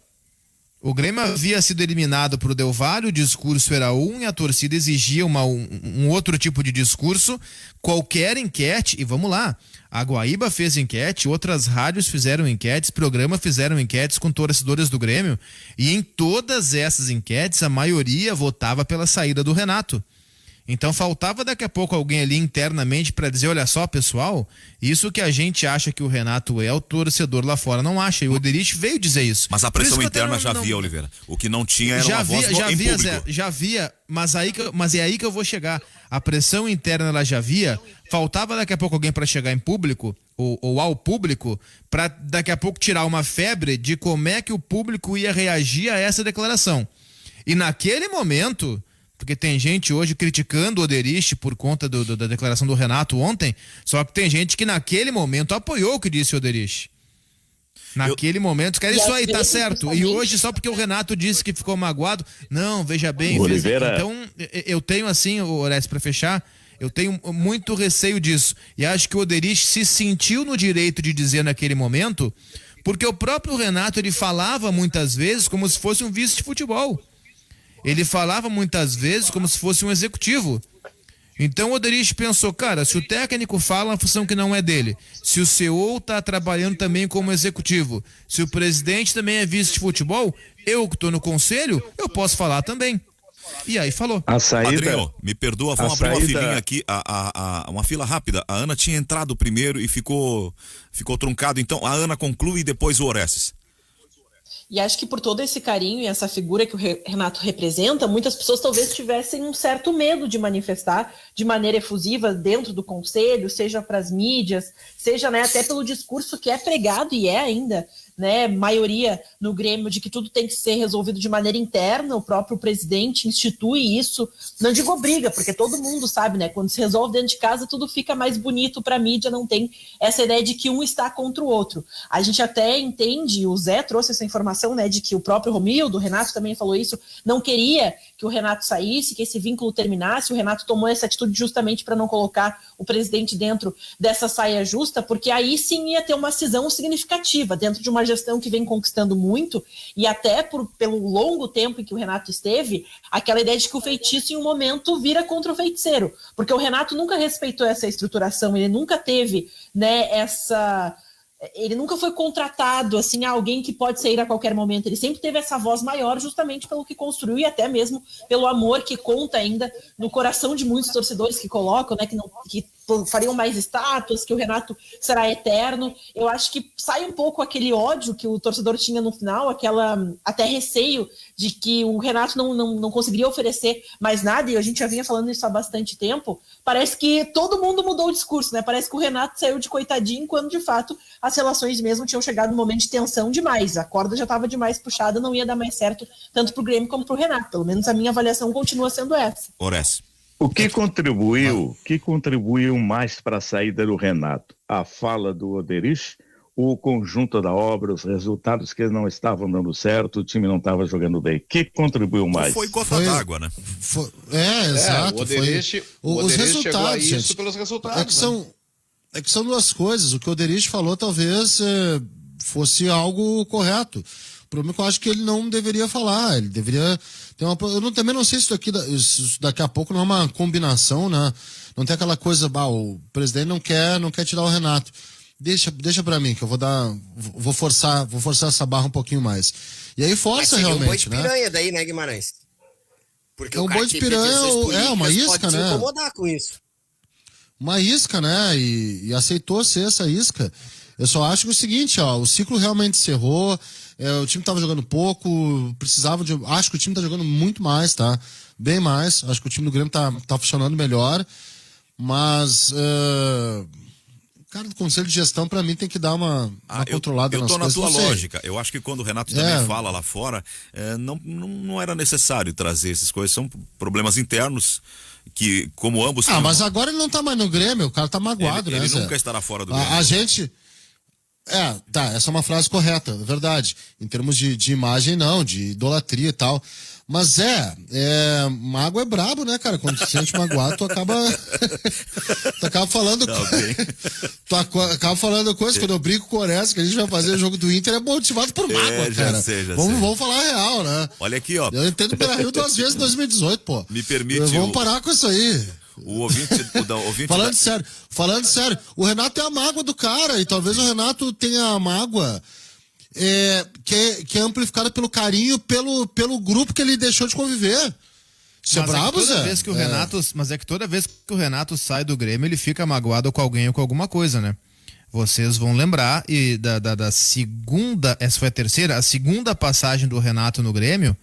O Grêmio havia sido eliminado pro Del Valle, o discurso era e a torcida exigia um outro tipo de discurso. Qualquer enquete, e vamos lá, a Guaíba fez enquete, outras rádios fizeram enquetes, programas fizeram enquetes com torcedores do Grêmio, e em todas essas enquetes a maioria votava pela saída do Renato. Então faltava daqui a pouco alguém ali internamente para dizer, olha só, pessoal, isso que a gente acha que o Renato é, o torcedor lá fora não acha. E o Oderich veio dizer isso. Mas a pressão interna já havia, Oliveira. O que não tinha era uma voz em público. Zé, já havia, mas é aí que eu vou chegar. A pressão interna ela já havia. Faltava daqui a pouco alguém para chegar em público, ou ao público, para daqui a pouco tirar uma febre de como é que o público ia reagir a essa declaração. E naquele momento... Porque tem gente hoje criticando o Oderich por conta da declaração do Renato ontem, só que tem gente que naquele momento apoiou o que disse o Oderich. Naquele momento, cara, isso aí, tá certo. E hoje, só porque o Renato disse que ficou magoado, não, veja bem. Oliveira. Então, eu tenho assim, Orestes, pra fechar, eu tenho muito receio disso. E acho que o Oderich se sentiu no direito de dizer naquele momento, porque o próprio Renato, ele falava muitas vezes como se fosse um vice de futebol. Ele falava muitas vezes como se fosse um executivo. Então o Oderich pensou, cara, se o técnico fala uma função que não é dele, se o CEO está trabalhando também como executivo, se o presidente também é vice de futebol, eu que estou no conselho, eu posso falar também. E aí falou. A saída... Adriano, me perdoa, vamos abrir uma filinha aqui, uma fila rápida. A Ana tinha entrado primeiro e ficou truncado. Então a Ana conclui e depois o Orestes. E acho que por todo esse carinho e essa figura que o Renato representa, muitas pessoas talvez tivessem um certo medo de manifestar de maneira efusiva dentro do conselho, seja para as mídias, seja, né, até pelo discurso que é pregado e é ainda, né, maioria no Grêmio de que tudo tem que ser resolvido de maneira interna. O próprio presidente institui isso, não digo obriga, porque todo mundo sabe, né, quando se resolve dentro de casa tudo fica mais bonito para a mídia, não tem essa ideia de que um está contra o outro. A gente até entende, o Zé trouxe essa informação, né, de que o próprio Romildo, o Renato também falou isso, não queria que o Renato saísse, que esse vínculo terminasse. O Renato tomou essa atitude justamente para não colocar o presidente dentro dessa saia justa, porque aí sim ia ter uma cisão significativa dentro de uma gestão que vem conquistando muito, e até pelo longo tempo em que o Renato esteve, aquela ideia de que o feitiço em um momento vira contra o feiticeiro, porque o Renato nunca respeitou essa estruturação, ele nunca teve, né, ele nunca foi contratado, assim, a alguém que pode sair a qualquer momento. Ele sempre teve essa voz maior justamente pelo que construiu e até mesmo pelo amor que conta ainda no coração de muitos torcedores que colocam, né, que fariam mais estátuas, que o Renato será eterno. Eu acho que sai um pouco aquele ódio que o torcedor tinha no final, aquela até receio de que o Renato não conseguiria oferecer mais nada, e a gente já vinha falando isso há bastante tempo. Parece que todo mundo mudou o discurso, né? Parece que o Renato saiu de coitadinho, quando de fato as relações mesmo tinham chegado num momento de tensão demais. A corda já estava demais puxada, não ia dar mais certo tanto pro Grêmio como pro Renato. Pelo menos a minha avaliação continua sendo essa. Ores. O que contribuiu mais para a saída do Renato? A fala do Oderich, o conjunto da obra, os resultados que não estavam dando certo, o time não estava jogando bem. O que contribuiu mais? Foi gota d'água, né? Exato. O Oderich os resultados, isso gente, pelos resultados. É que são duas coisas. O que o Oderich falou talvez fosse algo correto. O problema é que eu acho que ele não deveria falar. Ele deveria ter uma. Também não sei se isso daqui a pouco não é uma combinação, né? Não tem aquela coisa, o presidente não quer tirar o Renato. Deixa pra mim, que eu vou forçar essa barra um pouquinho mais. E aí força realmente, um boi de né? piranha daí, né, Guimarães? Porque o boi de piranha uma isca, pode né? se incomodar com isso. Uma isca, né? E aceitou ser essa isca. Eu só acho que é o seguinte, o ciclo realmente encerrou, o time tava jogando pouco, precisava de... Acho que o time tá jogando muito mais, tá? Bem mais. Acho que o time do Grêmio tá funcionando melhor. Mas... cara do Conselho de Gestão, pra mim, tem que dar uma controlada nas coisas. Eu tô na tua lógica. Eu acho que quando o Renato também fala lá fora, não era necessário trazer essas coisas. São problemas internos que, como ambos... mas agora ele não tá mais no Grêmio, o cara tá magoado, né? Ele nunca estará fora do Grêmio. A gente... essa é uma frase correta, é verdade. Em termos de imagem, não, de idolatria e tal. Mas mago é brabo, né, cara? Quando tu se sente magoado, tu acaba falando. Tu acaba falando coisa. Quando eu brinco com o Orestes, que a gente vai fazer o jogo do Inter, é motivado por mágoa, cara. Vamos falar a real, né? Olha aqui, ó. Eu entendo o Beira-Rio 2 vezes em 2018, pô. Me permite. Vamos parar com isso aí. O ouvinte Falando sério, o Renato é a mágoa do cara, e talvez o Renato tenha a mágoa que é amplificada pelo carinho, pelo grupo que ele deixou de conviver. Isso é brabo, Zé? Mas é que toda vez que o Renato sai do Grêmio, ele fica magoado com alguém ou com alguma coisa, né? Vocês vão lembrar da segunda, essa foi a segunda passagem do Renato no Grêmio,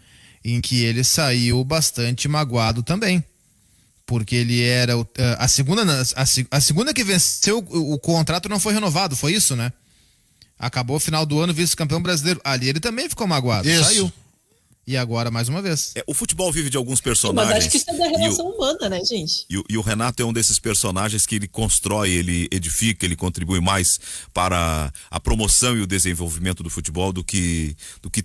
em que ele saiu bastante magoado também. Porque ele era a segunda que venceu o contrato não foi renovado, foi isso, né? Acabou o final do ano vice-campeão brasileiro. Ali ele também ficou magoado, saiu. E agora, mais uma vez. O futebol vive de alguns personagens. Mas acho que isso é da relação humana, né, gente? E o Renato é um desses personagens que ele constrói, ele edifica, ele contribui mais para a promoção e o desenvolvimento do futebol do que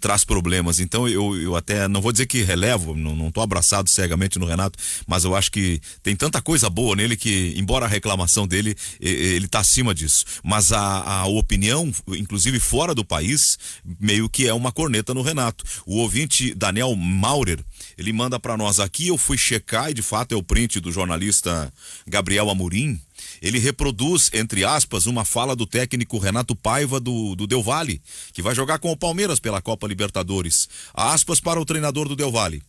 traz problemas. Então eu até não vou dizer que relevo, não tô abraçado cegamente no Renato, mas eu acho que tem tanta coisa boa nele que, embora a reclamação dele, ele tá acima disso. Mas a opinião, inclusive fora do país, meio que é uma corneta no Renato. O ouvinte Daniel Maurer, ele manda para nós aqui, eu fui checar e de fato é o print do jornalista Gabriel Amorim. Ele reproduz, entre aspas, uma fala do técnico Renato Paiva do Del Valle, que vai jogar com o Palmeiras pela Copa Libertadores. Aspas para o treinador do Del Valle.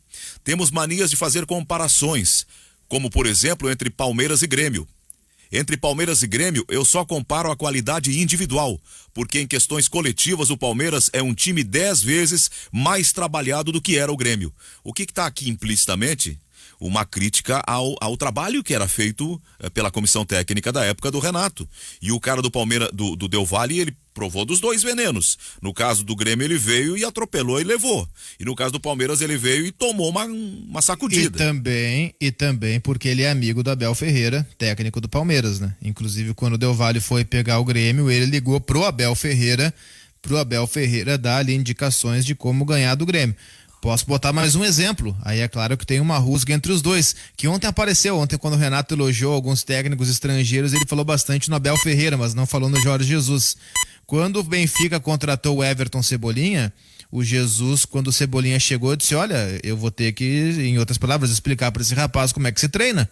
Temos manias de fazer comparações, como por exemplo entre Palmeiras e Grêmio. Entre Palmeiras e Grêmio, eu só comparo a qualidade individual, porque em questões coletivas o Palmeiras é um time 10 vezes mais trabalhado do que era o Grêmio. O que está aqui implicitamente? Uma crítica ao trabalho que era feito pela comissão técnica da época do Renato. E o cara do Palmeiras, do Del Valle, ele provou dos dois venenos. No caso do Grêmio, ele veio e atropelou e levou. E no caso do Palmeiras, ele veio e tomou uma sacudida. E também porque ele é amigo do Abel Ferreira, técnico do Palmeiras, né? Inclusive, quando o Del Valle foi pegar o Grêmio, ele ligou pro Abel Ferreira dar ali indicações de como ganhar do Grêmio. Posso botar mais um exemplo, aí é claro que tem uma rusga entre os dois, que ontem quando o Renato elogiou alguns técnicos estrangeiros, ele falou bastante no Abel Ferreira, mas não falou no Jorge Jesus. Quando o Benfica contratou o Everton Cebolinha, o Jesus, quando o Cebolinha chegou, disse, olha, eu vou ter que, em outras palavras, explicar para esse rapaz como é que se treina,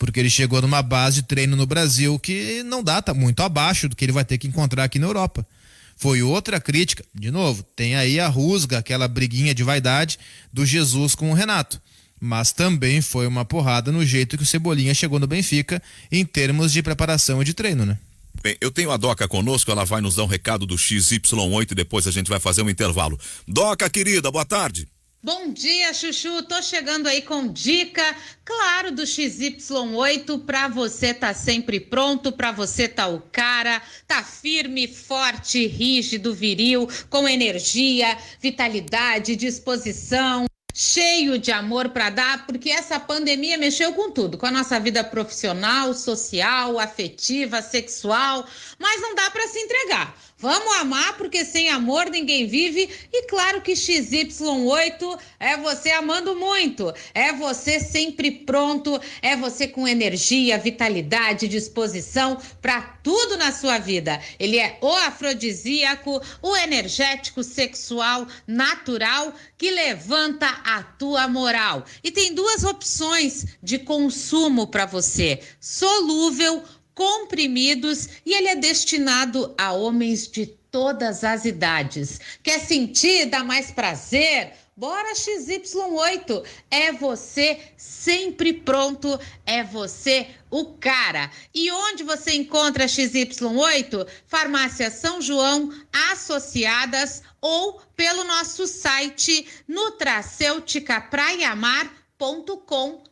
porque ele chegou numa base de treino no Brasil que não dá, tá muito abaixo do que ele vai ter que encontrar aqui na Europa. Foi outra crítica, de novo, tem aí a rusga, aquela briguinha de vaidade do Jesus com o Renato, mas também foi uma porrada no jeito que o Cebolinha chegou no Benfica em termos de preparação e de treino, né? Bem, eu tenho a Doca conosco, ela vai nos dar um recado do XY8 e depois a gente vai fazer um intervalo. Doca, querida, boa tarde. Bom dia, Chuchu. Tô chegando aí com dica, claro, do XY8 para você tá sempre pronto, para você tá o cara, tá firme, forte, rígido, viril, com energia, vitalidade, disposição, cheio de amor para dar, porque essa pandemia mexeu com tudo, com a nossa vida profissional, social, afetiva, sexual, mas não dá para se entregar. Vamos amar, porque sem amor ninguém vive. E claro que XY8 é você amando muito, é você sempre pronto, é você com energia, vitalidade, disposição para tudo na sua vida. Ele é o afrodisíaco, o energético sexual natural que levanta a tua moral. E tem duas opções de consumo para você: solúvel, comprimidos, e ele é destinado a homens de todas as idades. Quer sentir, dar mais prazer? Bora XY8, é você sempre pronto, é você o cara. E onde você encontra XY8? Farmácia São João, associadas, ou pelo nosso site nutracêuticapraiamar.com.br.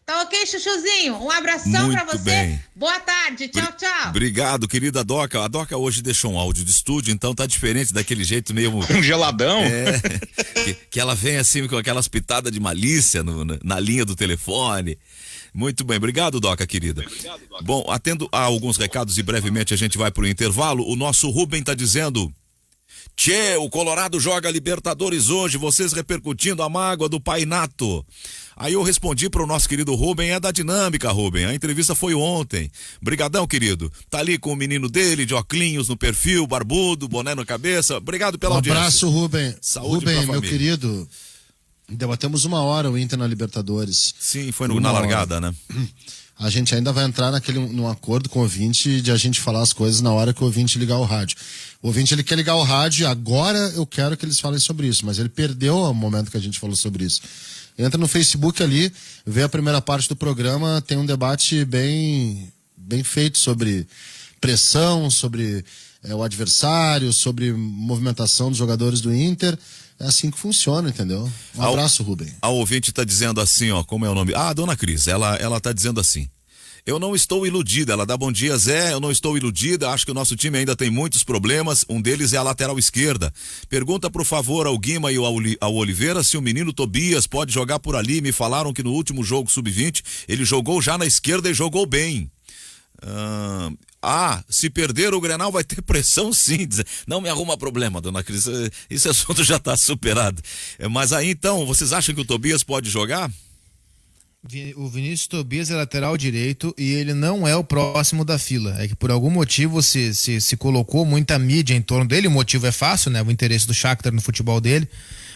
Tá ok, Chuchuzinho? Um abração pra você. Bem. Boa tarde. Tchau, tchau. Obrigado, querida Doca. A Doca hoje deixou um áudio de estúdio, então tá diferente daquele jeito meio... Um geladão. Que ela vem assim com aquelas pitadas de malícia na linha do telefone. Muito bem, obrigado, Doca, querida. Bom, atendo a alguns recados e brevemente a gente vai pro intervalo. O nosso Rubem tá dizendo: Tchê, o Colorado joga Libertadores hoje, vocês repercutindo a mágoa do Painato. Aí eu respondi pro nosso querido Rubem, é da dinâmica, Rubem, a entrevista foi ontem. Brigadão, querido. Tá ali com o menino dele, de óculos no perfil, barbudo, boné na cabeça. Obrigado pela audiência. Abraço, Rubem. Saúde Rubem, pra meu família. querido, debatemos 1 hora o Inter na Libertadores. Sim, foi na largada, né? A gente ainda vai entrar num acordo com o ouvinte de a gente falar as coisas na hora que o ouvinte ligar o rádio. O ouvinte, ele quer ligar o rádio, agora eu quero que eles falem sobre isso, mas ele perdeu o momento que a gente falou sobre isso. Entra no Facebook ali, vê a primeira parte do programa, tem um debate bem feito sobre pressão, sobre o adversário, sobre movimentação dos jogadores do Inter. É assim que funciona, entendeu? Um abraço, Rubem. A ouvinte tá dizendo assim, ó, como é o nome? Ah, Dona Cris, ela tá dizendo assim: eu não estou iludida, ela dá bom dia, Zé, eu não estou iludida, acho que o nosso time ainda tem muitos problemas, um deles é a lateral esquerda. Pergunta por favor ao Guima e ao Oliveira se o menino Tobias pode jogar por ali, me falaram que no último jogo sub-20 ele jogou já na esquerda e jogou bem. Se perder o Grenal vai ter pressão sim. Não me arruma problema, Dona Cris, esse assunto já tá superado. Mas aí então, vocês acham que o Tobias pode jogar? O Vinícius Tobias é lateral direito e ele não é o próximo da fila. É que por algum motivo se colocou muita mídia em torno dele. O motivo é fácil, né? O interesse do Shakhtar no futebol dele.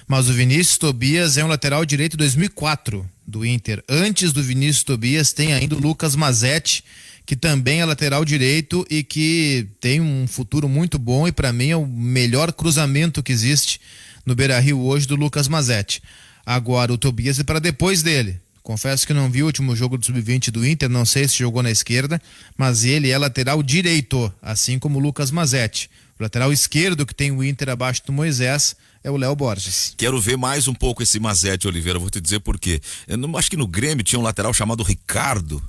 Mas o Vinícius Tobias é um lateral direito 2004 do Inter. Antes do Vinícius Tobias tem ainda o Lucas Mazzetti, que também é lateral direito e que tem um futuro muito bom e para mim é o melhor cruzamento que existe no Beira-Rio hoje, do Lucas Mazzetti. Agora o Tobias é para depois dele. Confesso que não vi o último jogo do Sub-20 do Inter, não sei se jogou na esquerda, mas ele é lateral direito, assim como o Lucas Mazzetti. O lateral esquerdo que tem o Inter abaixo do Moisés é o Léo Borges. Quero ver mais um pouco esse Mazzetti, Oliveira, vou te dizer por quê. Eu não, acho que no Grêmio tinha um lateral chamado Ricardo.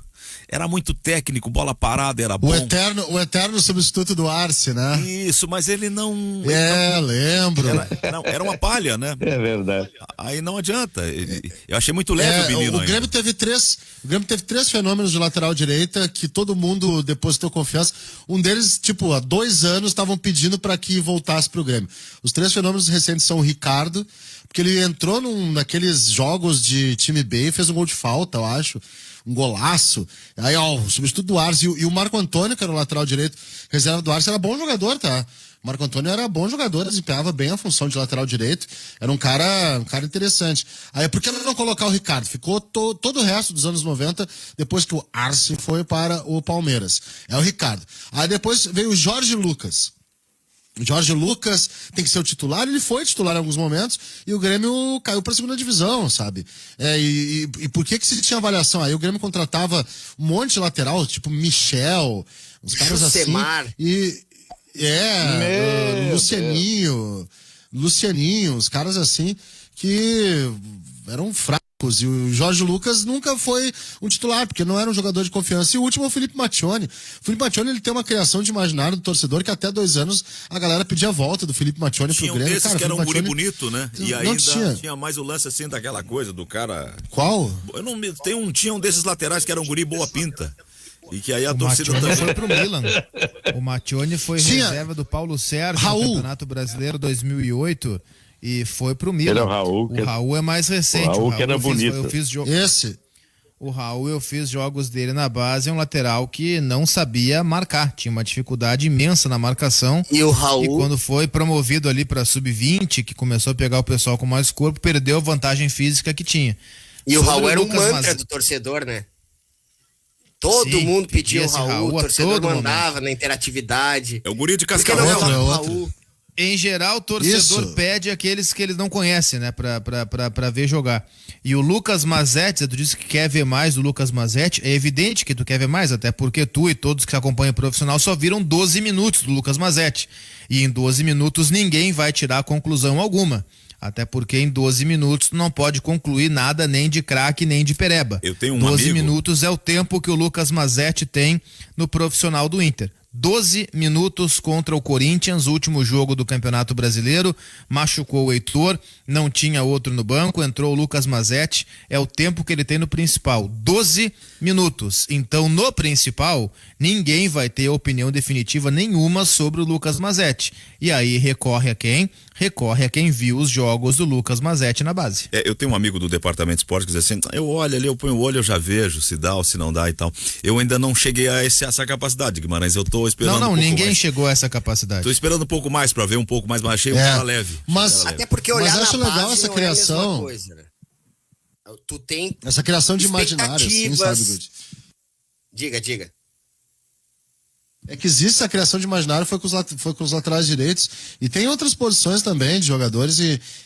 Era muito técnico, bola parada, era bom. O eterno substituto do Arce, né? Isso, mas ele não... Lembro. Era uma palha, né? É verdade. Aí não adianta. Eu achei muito leve o menino. O Grêmio teve três fenômenos de lateral direita que todo mundo depositou confiança. Um deles, há 2 anos estavam pedindo para que voltasse pro Grêmio. Os 3 fenômenos recentes são o Ricardo, porque ele entrou naqueles jogos de time B e fez um gol de falta, eu acho. Um golaço. Aí, o substituto do Arce e o Marco Antônio, que era o lateral direito, reserva do Arce, era bom jogador, tá? Marco Antônio era bom jogador, desempenhava bem a função de lateral direito. Era um cara interessante. Aí por que não colocar o Ricardo? Ficou todo o resto dos anos 90, depois que o Arce foi para o Palmeiras. É o Ricardo. Aí depois veio o Jorge Lucas. O Jorge Lucas tem que ser o titular, ele foi titular em alguns momentos, e o Grêmio caiu para a segunda divisão, sabe? E por que se tinha avaliação? Aí o Grêmio contratava um monte de lateral, tipo Michel, uns caras Josemar. assim. Lucianinho, uns caras assim que eram fracos. E o Jorge Lucas nunca foi um titular, porque não era um jogador de confiança. E o último é o Felipe Mattioni. O Felipe Mattioni, ele tem uma criação de imaginário do torcedor que até 2 anos a galera pedia a volta do Felipe Mattioni pro Grêmio. Desses que era um guri bonito, né? E não ainda tinha mais o lance assim daquela coisa do cara... Qual? Eu não tinha um desses laterais que era um guri boa pinta. E que aí a O torcida Mattioni também... foi pro Milan. O Mattioni foi reserva do Paulo Sérgio no Campeonato Brasileiro 2008 e foi pro Milan. Era o Raul. O Raul é mais recente. O Raul que era bonito. O Raul, eu fiz jogos dele na base, é um lateral que não sabia marcar, tinha uma dificuldade imensa na marcação. E o Raul... E quando foi promovido ali pra sub-20, que começou a pegar o pessoal com mais corpo, perdeu a vantagem física que tinha. E o Raul era o mantra do torcedor, né? Todo mundo pedia o Raul, o torcedor mandava na interatividade. É o guri de Por que não Cascavel. levar o Raul? Em geral, o torcedor pede aqueles que eles não conhecem, né, pra ver jogar. E o Lucas Mazetti, tu disse que quer ver mais do Lucas Mazetti, é evidente que tu quer ver mais, até porque tu e todos que acompanham o profissional só viram 12 minutos do Lucas Mazetti. E em 12 minutos ninguém vai tirar conclusão alguma. Até porque em 12 minutos tu não pode concluir nada nem de craque nem de pereba. Eu tenho um 12 amigo... minutos é o tempo que o Lucas Mazetti tem no profissional do Inter. 12 minutos contra o Corinthians, último jogo do Campeonato Brasileiro, machucou o Heitor, não tinha outro no banco, entrou o Lucas Mazetti, é o tempo que ele tem no principal, 12 minutos. Então, no principal, ninguém vai ter opinião definitiva nenhuma sobre o Lucas Mazetti. E aí recorre a quem? Recorre a quem viu os jogos do Lucas Mazetti na base. Eu tenho um amigo do departamento de esporte que diz assim, eu olho ali, eu ponho o olho, eu já vejo se dá ou se não dá e tal. Eu ainda não cheguei a essa capacidade, Guimarães, eu tô esperando Não, um pouco ninguém mais. chegou a essa capacidade. Tô esperando um pouco mais pra ver um pouco mais, mas achei um cara leve. Mas Até porque olhar eu acho na legal base essa não é a mesma criação. coisa, né? Tu tem Essa criação de imaginário, assim, sabe, Gude? Diga. É que existe essa criação de imaginário, foi com os laterais direitos. E tem outras posições também de jogadores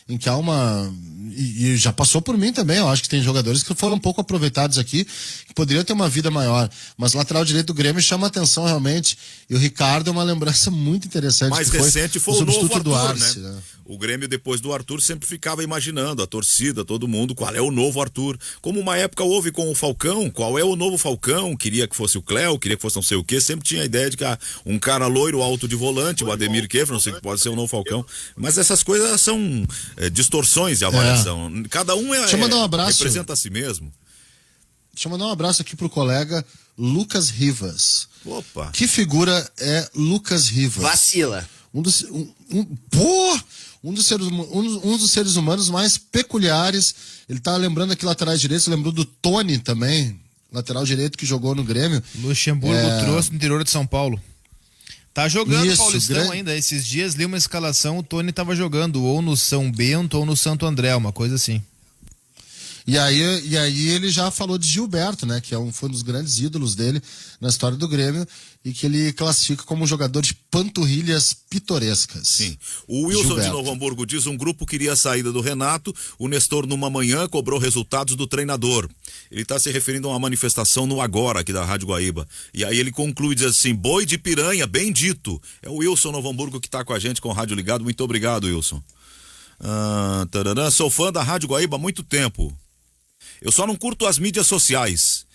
em que há uma... E já passou por mim também, eu acho que tem jogadores que foram um pouco aproveitados aqui, que poderiam ter uma vida maior. Mas o lateral direito do Grêmio chama atenção realmente. E o Ricardo é uma lembrança muito interessante. Mais recente foi o novo do Arthur, Arce, né? O Grêmio, depois do Arthur, sempre ficava imaginando, a torcida, todo mundo, qual é o novo Arthur. Como uma época houve com o Falcão, qual é o novo Falcão? Queria que fosse o Cléo, queria que fosse não sei o quê. Sempre tinha a ideia de que um cara loiro, alto de volante, o Ademir Keffer, não sei que pode ser o novo Falcão. Mas essas coisas são distorções de avaliação. Cada um Deixa eu mandar um abraço. representa a si mesmo. Deixa eu mandar um abraço aqui pro colega Lucas Rivas. Opa! Que figura é Lucas Rivas? Vacila. Um dos seres humanos mais peculiares. Ele tá lembrando aqui laterais direitos, lembrou do Tony também, lateral direito que jogou no Grêmio. Luxemburgo trouxe no interior de São Paulo. Tá jogando Isso, Paulistão ainda. Esses dias li uma escalação, o Tony tava jogando ou no São Bento ou no Santo André, uma coisa assim. E aí ele já falou de Gilberto, né? Que foi um dos grandes ídolos dele na história do Grêmio e que ele classifica como um jogador de panturrilhas pitorescas. Sim. O Wilson Gilberto. de Novo Hamburgo diz: um grupo queria a saída do Renato, o Nestor numa manhã cobrou resultados do treinador. Ele está se referindo a uma manifestação no Agora, aqui da Rádio Guaíba. E aí ele conclui, diz assim: boi de piranha, bem dito. É o Wilson Novo Hamburgo que está com a gente com o rádio ligado. Muito obrigado, Wilson. Sou fã da Rádio Guaíba há muito tempo. Eu só não curto as mídias sociais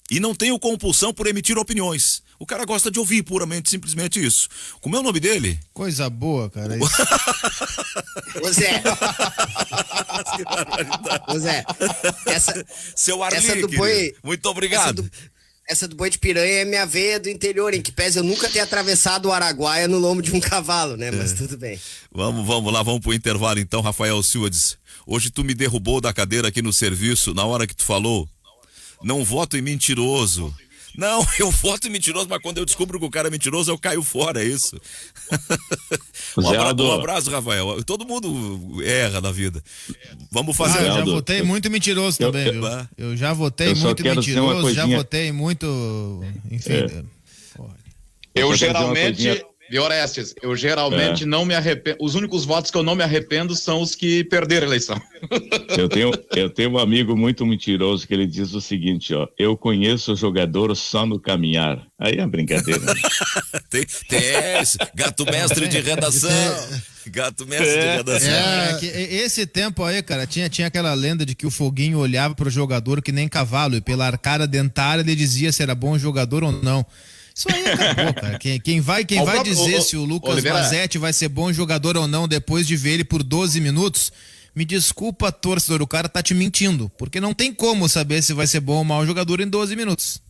e não tenho compulsão por emitir opiniões. O cara gosta de ouvir puramente, simplesmente isso. Como é o nome dele? Coisa boa, cara. Ô Zé. Ô Zé, Seu Arli, essa do boi, muito obrigado. Essa do boi de piranha é minha veia do interior, em que pese eu nunca ter atravessado o Araguaia no lombo de um cavalo, né? Mas tudo bem. Vamos lá, vamos pro intervalo então. Rafael Silva diz: hoje tu me derrubou da cadeira aqui no serviço na hora que tu falou. Não voto em mentiroso. Não, eu voto em mentiroso, mas quando eu descubro que o cara é mentiroso, eu caio fora, é isso. Um abraço, Rafael. Todo mundo erra na vida. Vamos fazer. Eu já votei muito mentiroso também, viu? Eu já votei muito mentiroso, já votei muito. Enfim. Eu geralmente. Orestes, eu geralmente não me arrependo. Os únicos votos que eu não me arrependo são os que perderam a eleição. Eu tenho um amigo muito mentiroso que ele diz o seguinte, ó: eu conheço o jogador só no caminhar. Aí é brincadeira. Né? tem esse, gato mestre de redação. Gato mestre de redação. Que esse tempo aí, cara, tinha aquela lenda de que o Foguinho olhava pro jogador que nem cavalo e pela arcada dentária ele dizia se era bom jogador ou não. Isso aí acabou, cara. Quem vai dizer se o Lucas Oliveira Mazetti vai ser bom jogador ou não depois de ver ele por 12 minutos, me desculpa, torcedor, o cara tá te mentindo, porque não tem como saber se vai ser bom ou mau jogador em 12 minutos.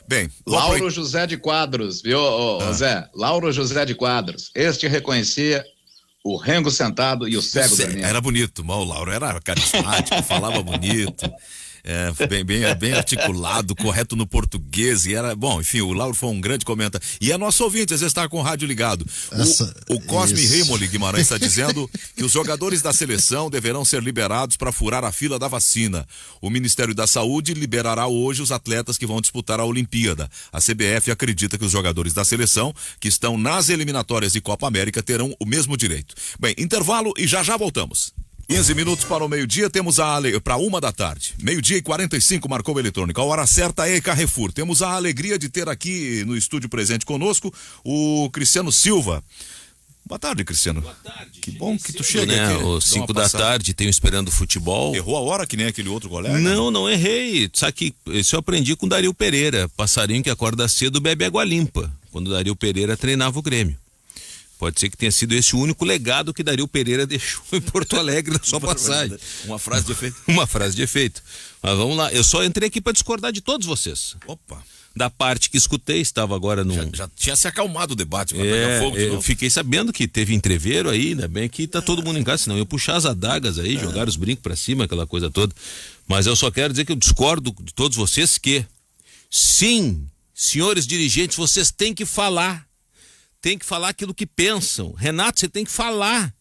Bem, Lauro José de Quadros, viu, Zé? Lauro José de Quadros. Este reconhecia o rengo sentado e o cego dormindo. Era bonito, mas o Lauro era carismático, falava bonito. Bem articulado, correto no português, e era, bom, enfim, o Lauro foi um grande comentário. E é nosso ouvinte, às vezes está com o rádio ligado. O Cosme Rimoli Guimarães está dizendo que os jogadores da seleção deverão ser liberados para furar a fila da vacina. O Ministério da Saúde liberará hoje os atletas que vão disputar a Olimpíada. A CBF acredita que os jogadores da seleção que estão nas eliminatórias de Copa América terão o mesmo direito. Bem, intervalo e já voltamos. 15 minutos para o meio-dia, temos para 1h. Meio-dia e 45 marcou o eletrônico. A hora certa é Carrefour. Temos a alegria de ter aqui no estúdio presente conosco o Cristiano Silva. Boa tarde, Cristiano. Boa tarde. Que bom que tu chega, né? Às 5 da tarde, tenho esperando futebol. Errou a hora que nem aquele outro colega? Não errei. Sabe que isso eu aprendi com o Dario Pereira. Passarinho que acorda cedo bebe água limpa. Quando o Dario Pereira treinava o Grêmio. Pode ser que tenha sido esse o único legado que Dario Pereira deixou em Porto Alegre na sua passagem. Uma frase de efeito. Uma frase de efeito. Mas vamos lá, eu só entrei aqui para discordar de todos vocês. Opa. Da parte que escutei, estava agora no... Já tinha se acalmado o debate, para pegar fogo de novo. Eu fiquei sabendo que teve entreveiro aí, ainda bem que tá todo mundo em casa, senão eu ia puxar as adagas aí, jogar os brincos para cima, aquela coisa toda. Mas eu só quero dizer que eu discordo de todos vocês que, sim, senhores dirigentes, vocês têm que falar. Tem que falar aquilo que pensam. Renato, você tem que falar.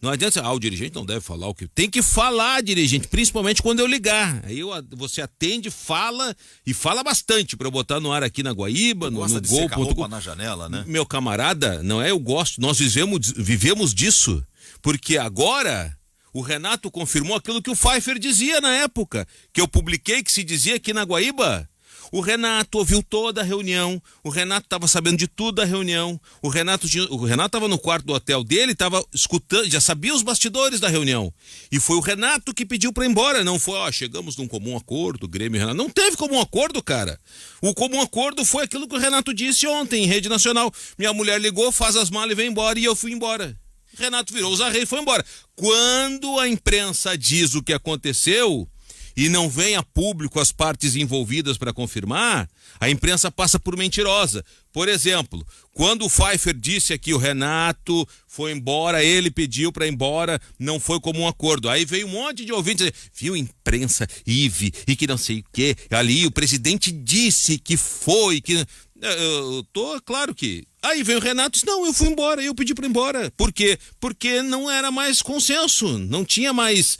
Não adianta, o dirigente não deve falar o que... Tem que falar, dirigente, principalmente quando eu ligar. Aí você atende, fala, e fala bastante para eu botar no ar aqui na Guaíba, no Gol. Na janela, né? Meu camarada, não é, eu gosto, nós vivemos disso, porque agora o Renato confirmou aquilo que o Pfeiffer dizia na época, que eu publiquei, que se dizia aqui na Guaíba. O Renato ouviu toda a reunião, o Renato estava sabendo de tudo da reunião, o Renato estava no quarto do hotel dele, estava escutando, já sabia os bastidores da reunião. E foi o Renato que pediu para ir embora, não foi, chegamos num comum acordo, Grêmio e Renato. Não teve comum acordo, cara. O comum acordo foi aquilo que o Renato disse ontem em rede nacional. Minha mulher ligou, faz as malas e vem embora, e eu fui embora. Renato virou os arreios e foi embora. Quando a imprensa diz o que aconteceu... e não vem a público as partes envolvidas para confirmar, a imprensa passa por mentirosa. Por exemplo, quando o Pfeiffer disse aqui o Renato foi embora, ele pediu para ir embora, não foi como um acordo. Aí veio um monte de ouvintes, viu, imprensa, Ive, e que não sei o quê. Ali o presidente disse que foi, que... Eu tô, claro que... Aí vem o Renato e disse, não, eu fui embora, eu pedi para ir embora. Por quê? Porque não era mais consenso, não tinha mais...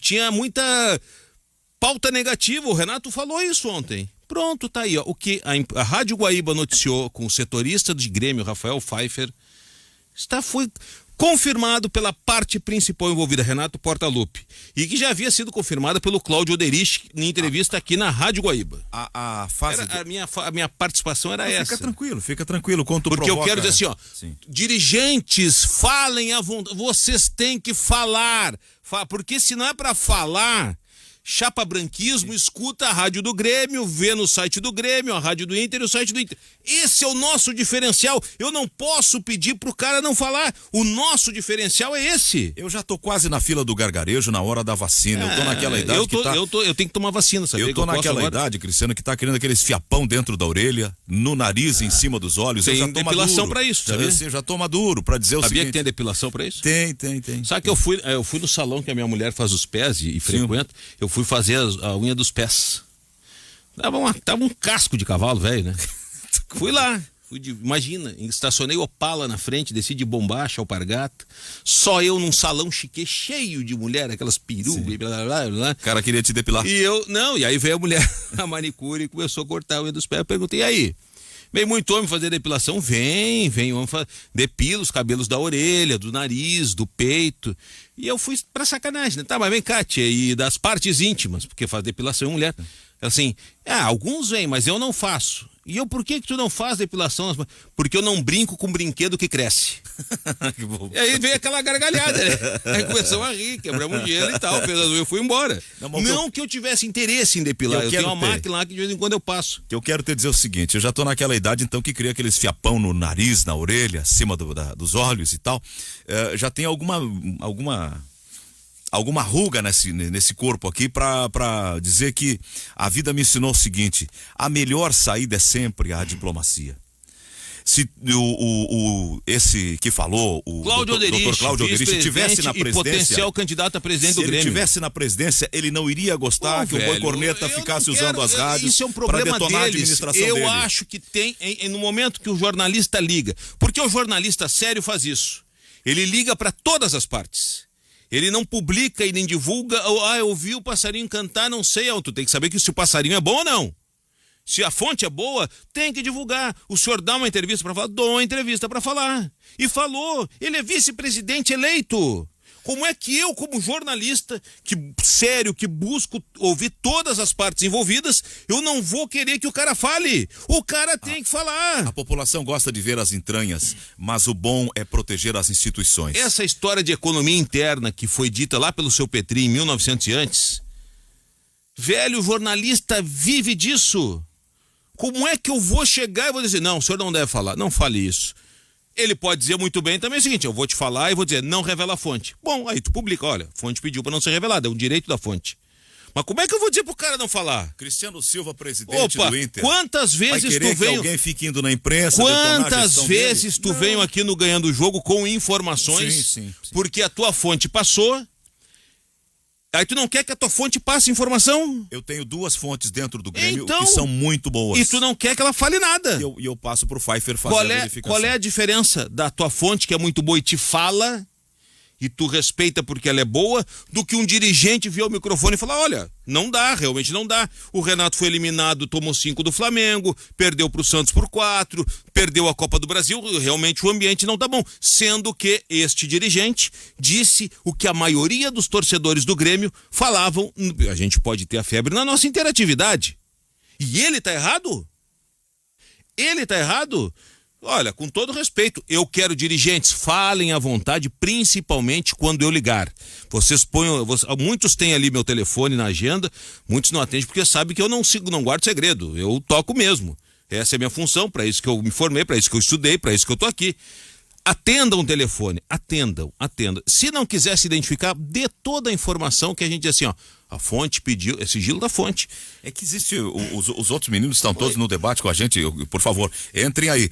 tinha muita pauta negativa, o Renato falou isso ontem. Pronto, tá aí, ó. O que a Rádio Guaíba noticiou com o setorista de Grêmio, Rafael Pfeiffer, foi confirmado pela parte principal envolvida, Renato Portaluppi, e que já havia sido confirmada pelo Cláudio Oderich em entrevista aqui na Rádio Guaíba. A minha participação era essa. Fica tranquilo. Porque eu quero dizer assim, sim. Dirigentes, falem à vontade, vocês têm que falar, porque se não é para falar... Chapa branquismo, escuta a rádio do Grêmio, vê no site do Grêmio, a rádio do Inter e o site do Inter. Esse é o nosso diferencial. Eu não posso pedir pro cara não falar. O nosso diferencial é esse. Eu já tô quase na fila do gargarejo na hora da vacina. Eu tô naquela idade eu tenho que tomar vacina, sabe? Eu tô naquela idade, Cristiano, que tá querendo aqueles fiapão dentro da orelha, no nariz, em cima dos olhos. Tem depilação pra isso, sabe? Eu já tô maduro pra dizer o seguinte. Sabia que tem depilação pra isso? Tem. Sabe que eu fui no salão que a minha mulher faz os pés e frequenta, eu fui fazer a unha dos pés. Tava um casco de cavalo, velho, né? Fui lá. Imagina, estacionei Opala na frente, desci de bombacha, alpargata. Só eu num salão chique cheio de mulher, aquelas perucas e blá, blá, blá. O cara queria te depilar. E aí veio a mulher, a manicure, e começou a cortar o unha dos pés. Eu perguntei, e aí? Vem muito homem fazer depilação? Vem homem depila os cabelos da orelha, do nariz, do peito. E eu fui pra sacanagem, né? Tá, mas vem cá, tia, e das partes íntimas, porque faz depilação em mulher. Assim, alguns vêm, mas eu não faço. E eu, por que tu não faz depilação? Porque eu não brinco com brinquedo que cresce. E aí veio aquela gargalhada, né? Aí começou a rir, quebramos o gelo e tal. Eu fui embora. Não que eu tivesse interesse em depilar. Eu tenho uma máquina lá que de vez em quando eu passo. Que eu quero te dizer o seguinte, eu já tô naquela idade então que cria aqueles fiapão no nariz, na orelha, acima dos olhos e tal. Já tem alguma ruga nesse corpo aqui pra dizer que a vida me ensinou o seguinte: a melhor saída é sempre a diplomacia. Se esse que falou, o doutor Cláudio Oderich, tivesse na presidência, potencial candidato a presidente do Grêmio. Se ele tivesse na presidência, ele não iria gostar que o Boi Corneta ficasse usando as rádios para detonar a administração dele. Eu acho que tem, no momento que o jornalista liga, porque o jornalista sério faz isso. Ele liga para todas as partes. Ele não publica e nem divulga, eu ouvi o passarinho cantar, não sei, tu tem que saber que se o passarinho é bom ou não. Se a fonte é boa, tem que divulgar. O senhor dá uma entrevista para falar? Dou uma entrevista para falar. E falou, ele é vice-presidente eleito. Como é que eu, como jornalista, que busco ouvir todas as partes envolvidas, eu não vou querer que o cara fale? O cara tem que falar. A população gosta de ver as entranhas, mas o bom é proteger as instituições. Essa história de economia interna que foi dita lá pelo seu Petri em 1900 e antes, velho, o jornalista vive disso. Como é que eu vou chegar e vou dizer, não, o senhor não deve falar, não fale isso. Ele pode dizer muito bem também o seguinte, eu vou te falar e vou dizer, não revela a fonte. Bom, aí tu publica, olha, a fonte pediu para não ser revelada, é um direito da fonte. Mas como é que eu vou dizer pro cara não falar? Cristiano Silva, presidente do Inter. Quantas vezes tu veio... alguém fique indo na imprensa, quantas vezes tu veio aqui no Ganhando o Jogo com informações, sim. Porque a tua fonte passou... Aí tu não quer que a tua fonte passe informação? Eu tenho 2 fontes dentro do Grêmio que são muito boas. E tu não quer que ela fale nada. E eu passo pro Pfeiffer fazer a verificação. Qual é a diferença da tua fonte, que é muito boa e te fala, e tu respeita porque ela é boa, do que um dirigente vir ao microfone e falar, olha, não dá, realmente não dá. O Renato foi eliminado, tomou 5 do Flamengo, perdeu pro Santos por 4, perdeu a Copa do Brasil, realmente o ambiente não tá bom. Sendo que este dirigente disse o que a maioria dos torcedores do Grêmio falavam, a gente pode ter a febre na nossa interatividade. E ele tá errado? Ele tá errado? Olha, com todo respeito, eu quero dirigentes, falem à vontade, principalmente quando eu ligar. Muitos têm ali meu telefone na agenda, muitos não atendem porque sabem que eu não guardo segredo, eu toco mesmo. Essa é a minha função, para isso que eu me formei, para isso que eu estudei, para isso que eu tô aqui. Atendam o telefone, atendam. Se não quiser se identificar, dê toda a informação que a gente diz assim, ó, a fonte pediu, é sigilo da fonte. É que existe, os outros meninos estão todos no debate com a gente, por favor, entrem aí.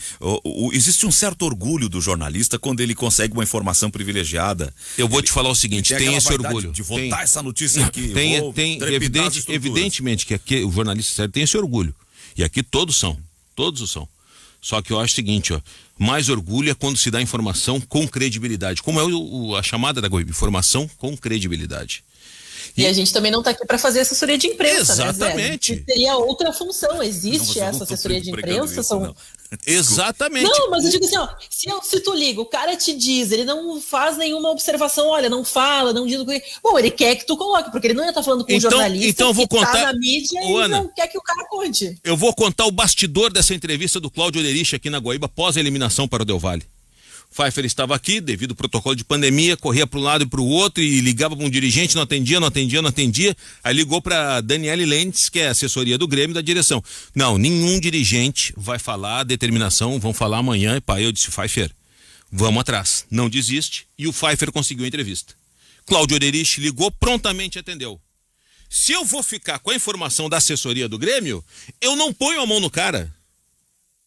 Existe um certo orgulho do jornalista quando ele consegue uma informação privilegiada. Eu vou te falar o seguinte, tem esse orgulho. De votar essa notícia aqui. Evidentemente que aqui o jornalista sério tem esse orgulho. E aqui todos são. Só que eu acho o seguinte, ó, mais orgulho é quando se dá informação com credibilidade. Como é a chamada da Guaíba, informação com credibilidade. E a gente também não está aqui para fazer assessoria de imprensa, exatamente, né, Zé? Seria outra função, existe essa assessoria de imprensa, Exatamente. Não, mas eu digo assim, ó, se tu liga, o cara te diz, ele não faz nenhuma observação, olha, não fala, não diz o que... Bom, ele quer que tu coloque, porque ele não ia estar falando com um jornalista eu vou contar, tá na mídia e Ana, não quer que o cara conte. Eu vou contar o bastidor dessa entrevista do Cláudio Oderich aqui na Guaíba, pós a eliminação para o Del Valle. Pfeiffer estava aqui, devido ao protocolo de pandemia, corria para um lado e para o outro e ligava para um dirigente, não atendia. Aí ligou para Daniele Lentz, que é a assessoria do Grêmio, da direção. Não, nenhum dirigente vai falar a determinação, vão falar amanhã. E eu disse, Pfeiffer, vamos atrás, não desiste. E o Pfeiffer conseguiu a entrevista. Cláudio Oderich ligou, prontamente atendeu. Se eu vou ficar com a informação da assessoria do Grêmio, eu não ponho a mão no cara.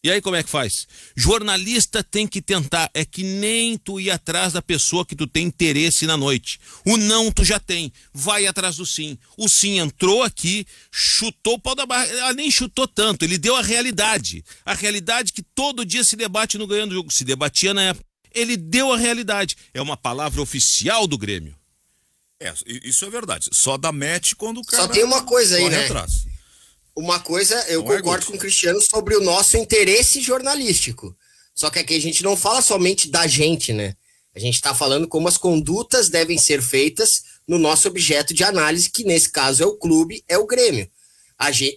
E aí como é que faz? Jornalista tem que tentar, é que nem tu ir atrás da pessoa que tu tem interesse na noite. O não tu já tem, vai atrás do sim. O sim entrou aqui, chutou o pau da barra, ela nem chutou tanto, ele deu a realidade que todo dia se debate no Ganhando Jogo, se debatia na época. Ele deu a realidade, é uma palavra oficial do Grêmio. Isso é verdade, só dá match quando o cara... Só tem uma coisa aí, né? Atrás. Uma coisa, eu Não é, concordo Guti? com o Cristiano sobre o nosso interesse jornalístico. Só que aqui a gente não fala somente da gente, né? A gente está falando como as condutas devem ser feitas no nosso objeto de análise, que nesse caso é o clube, é o Grêmio.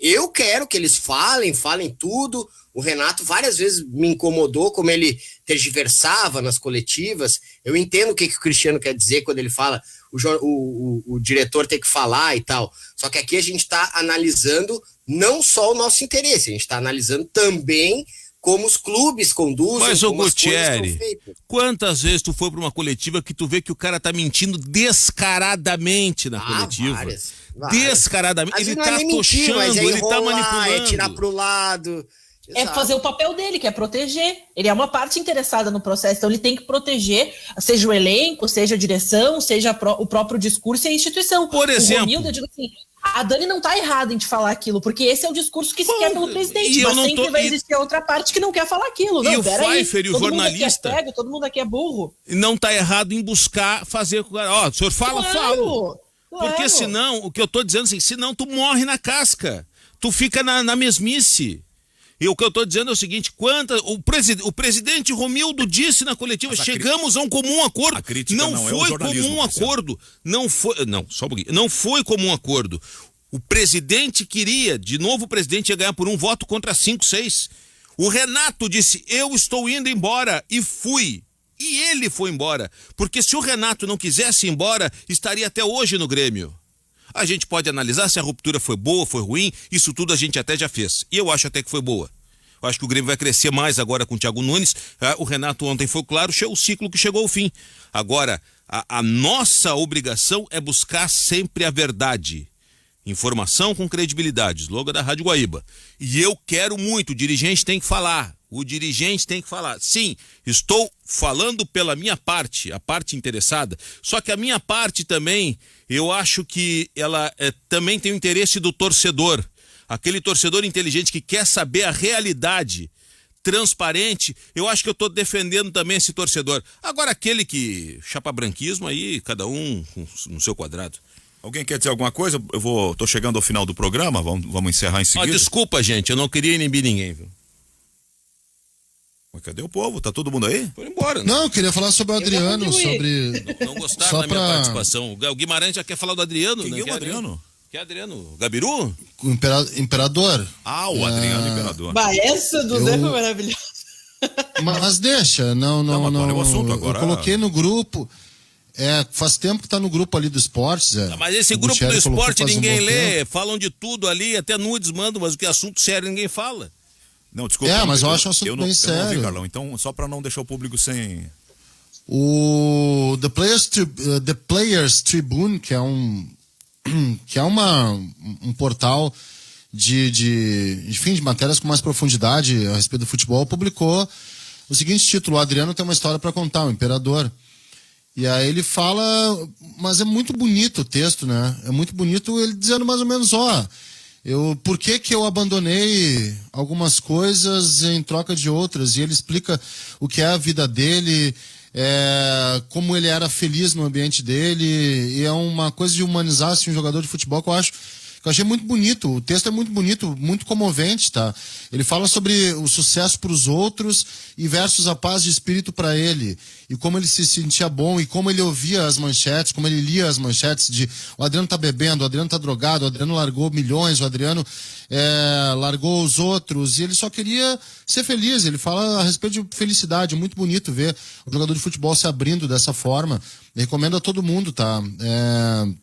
Eu quero que eles falem tudo. O Renato várias vezes me incomodou como ele tergiversava nas coletivas. Eu entendo o que o Cristiano quer dizer quando ele fala o diretor tem que falar e tal. Só que aqui a gente está analisando não só o nosso interesse, a gente está analisando também como os clubes conduzem. Mas, ô como as coisas Gutierrez, são feitas. quantas vezes tu foi pra uma coletiva que tu vê que o cara tá mentindo descaradamente na coletiva? Várias. Descaradamente. Às Ele vezes não é tá nem mentir, mas tochando, é ele tá enrolar, manipulando. é tirar pro lado. É Exato. fazer o papel dele, que é proteger. Ele é uma parte interessada no processo, então ele tem que proteger, seja o elenco, seja a direção, seja o próprio discurso e a instituição. Por exemplo... O Romildo, eu digo assim, a Dani não tá errada em te falar aquilo, porque esse é o discurso que se quer pelo presidente, e eu mas não sempre tô- vai existir a outra parte que não quer falar aquilo. E Não, o peraí, Pfeiffer e o todo jornalista? mundo aqui é cego, todo mundo aqui é burro. Não tá errado em buscar fazer com o cara. Ó, o senhor fala, falo. Porque claro. senão, o que eu tô dizendo assim, senão tu morre na casca. Tu fica na mesmice. E o que eu tô dizendo é o seguinte, o presidente Romildo disse na coletiva, chegamos a um comum acordo. A crítica Não não é o foi jornalismo, comum Cristiano. acordo. Não, só um pouquinho. Não foi comum acordo. O presidente queria, de novo o presidente ia ganhar por um voto contra 5, 6. O Renato disse, eu estou indo embora, e fui. E ele foi embora, porque se o Renato não quisesse ir embora, estaria até hoje no Grêmio. A gente pode analisar se a ruptura foi boa, foi ruim, isso tudo a gente até já fez. E eu acho até que foi boa. Eu acho que o Grêmio vai crescer mais agora com o Thiago Nunes. O Renato ontem foi claro, o ciclo que chegou ao fim. Agora, a nossa obrigação é buscar sempre a verdade. Informação com credibilidade, slogan da Rádio Guaíba. E eu quero muito, o dirigente tem que falar. O dirigente tem que falar. Sim, estou falando pela minha parte, a parte interessada. Só que a minha parte também, eu acho que ela também tem o interesse do torcedor. Aquele torcedor inteligente que quer saber a realidade, transparente. Eu acho que eu estou defendendo também esse torcedor. Agora aquele que chapa branquismo aí, cada um no seu quadrado. Alguém quer dizer alguma coisa? Tô chegando ao final do programa, vamos encerrar em seguida. Desculpa, gente, eu não queria inibir ninguém, viu? Mas cadê o povo? Tá todo mundo aí? Foi embora. Não, eu queria falar sobre o Adriano, sobre... Não gostaram Só da minha pra- participação. O Guimarães já quer falar do Adriano, Quem né? é o Adriano? Que é Adriano? Gabiru? O Imperador. O Adriano Imperador. Bah, essa do Zé Eu- foi maravilhosa. Mas deixa, não. agora é o assunto, agora- Eu coloquei no grupo. Faz tempo que tá no grupo ali do esportes. Mas esse O grupo do Gutierrez colocou esporte faz um ninguém bom lê, tempo. falam de tudo ali, até nudes mandam, mas o que é assunto sério ninguém fala. Não, desculpa. Mas eu acho um assunto não, bem eu não sério. vi, Carlão. Então, só para não deixar o público sem... O The Players Tribune, que é um portal de matérias com mais profundidade a respeito do futebol, publicou o seguinte título: o Adriano tem uma história para contar, o Imperador. E aí ele fala, mas é muito bonito o texto, né? É muito bonito ele dizendo mais ou menos, por que eu abandonei algumas coisas em troca de outras? E ele explica o que é a vida dele, como ele era feliz no ambiente dele, e é uma coisa de humanizar assim, um jogador de futebol que eu achei muito bonito. O texto é muito bonito, muito comovente, tá? Ele fala sobre o sucesso para os outros e versus a paz de espírito para ele, e como ele se sentia bom, e como ele ouvia as manchetes, como ele lia as manchetes de o Adriano tá bebendo, o Adriano tá drogado, o Adriano largou milhões, o Adriano largou os outros, e ele só queria ser feliz. Ele fala a respeito de felicidade, é muito bonito ver o jogador de futebol se abrindo dessa forma. Eu recomendo a todo mundo, tá?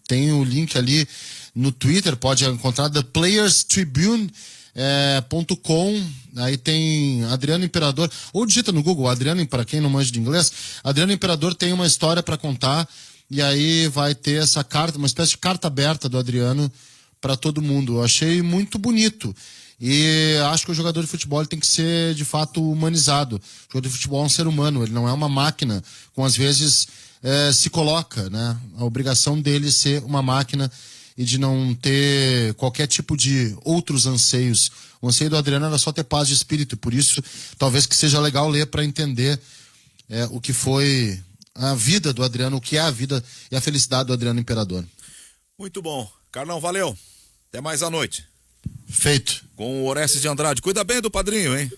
Tem o link ali no Twitter, pode encontrar theplayerstribune.com. Aí tem Adriano Imperador, ou digita no Google Adriano, para quem não manja de inglês, Adriano Imperador tem uma história para contar, e aí vai ter essa carta, uma espécie de carta aberta do Adriano para todo mundo. Eu achei muito bonito. E acho que o jogador de futebol tem que ser, de fato, humanizado. O jogador de futebol é um ser humano, ele não é uma máquina, como às vezes se coloca, né? A obrigação dele ser uma máquina e de não ter qualquer tipo de outros anseios. O anseio do Adriano era só ter paz de espírito, por isso talvez que seja legal ler para entender o que foi a vida do Adriano, o que é a vida e a felicidade do Adriano Imperador. Muito bom. Carlão, valeu. Até mais à noite. Feito. Com o Orestes de Andrade. Cuida bem do padrinho, hein?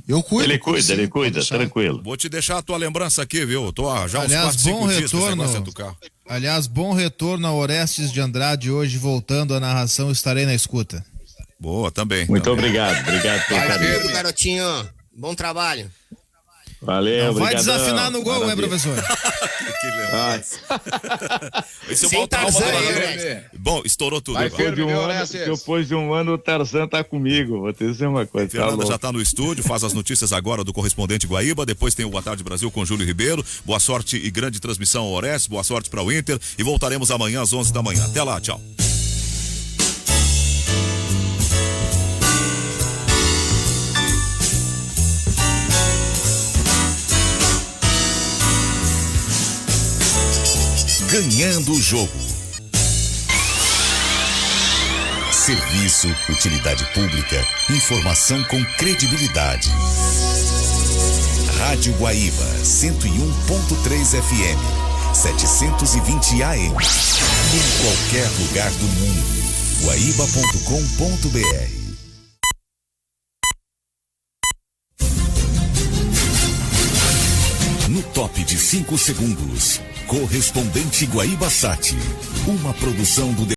Eu cuido. Ele cuida, tranquilo. Vou te deixar a tua lembrança aqui, viu? Tô já uns 4, 5 dias com esse negócio do carro. Aliás, bom retorno ao Orestes de Andrade hoje, voltando à narração, estarei na escuta. Boa, também. Muito obrigado pelo carinho. Garotinho, bom trabalho. Valeu, Não vai brigadão. desafinar no gol, professor? Que lembrança. Esse é o Tarzan, Bom, estourou tudo. Depois de um ano o Tarzan tá comigo. Vou te dizer uma coisa. Fernanda já tá no estúdio, faz as notícias agora do correspondente Guaíba, depois tem o Boa Tarde Brasil com Júlio Ribeiro. Boa sorte e grande transmissão ao Orestes, boa sorte para o Inter e voltaremos amanhã às 11 da manhã. Até lá, tchau. Ganhando o jogo. Serviço, utilidade pública, informação com credibilidade. Rádio Guaíba, 101.3 FM, 720 AM. Em qualquer lugar do mundo. Guaíba.com.br. No top de 5 segundos, correspondente Guaíba Sat, uma produção do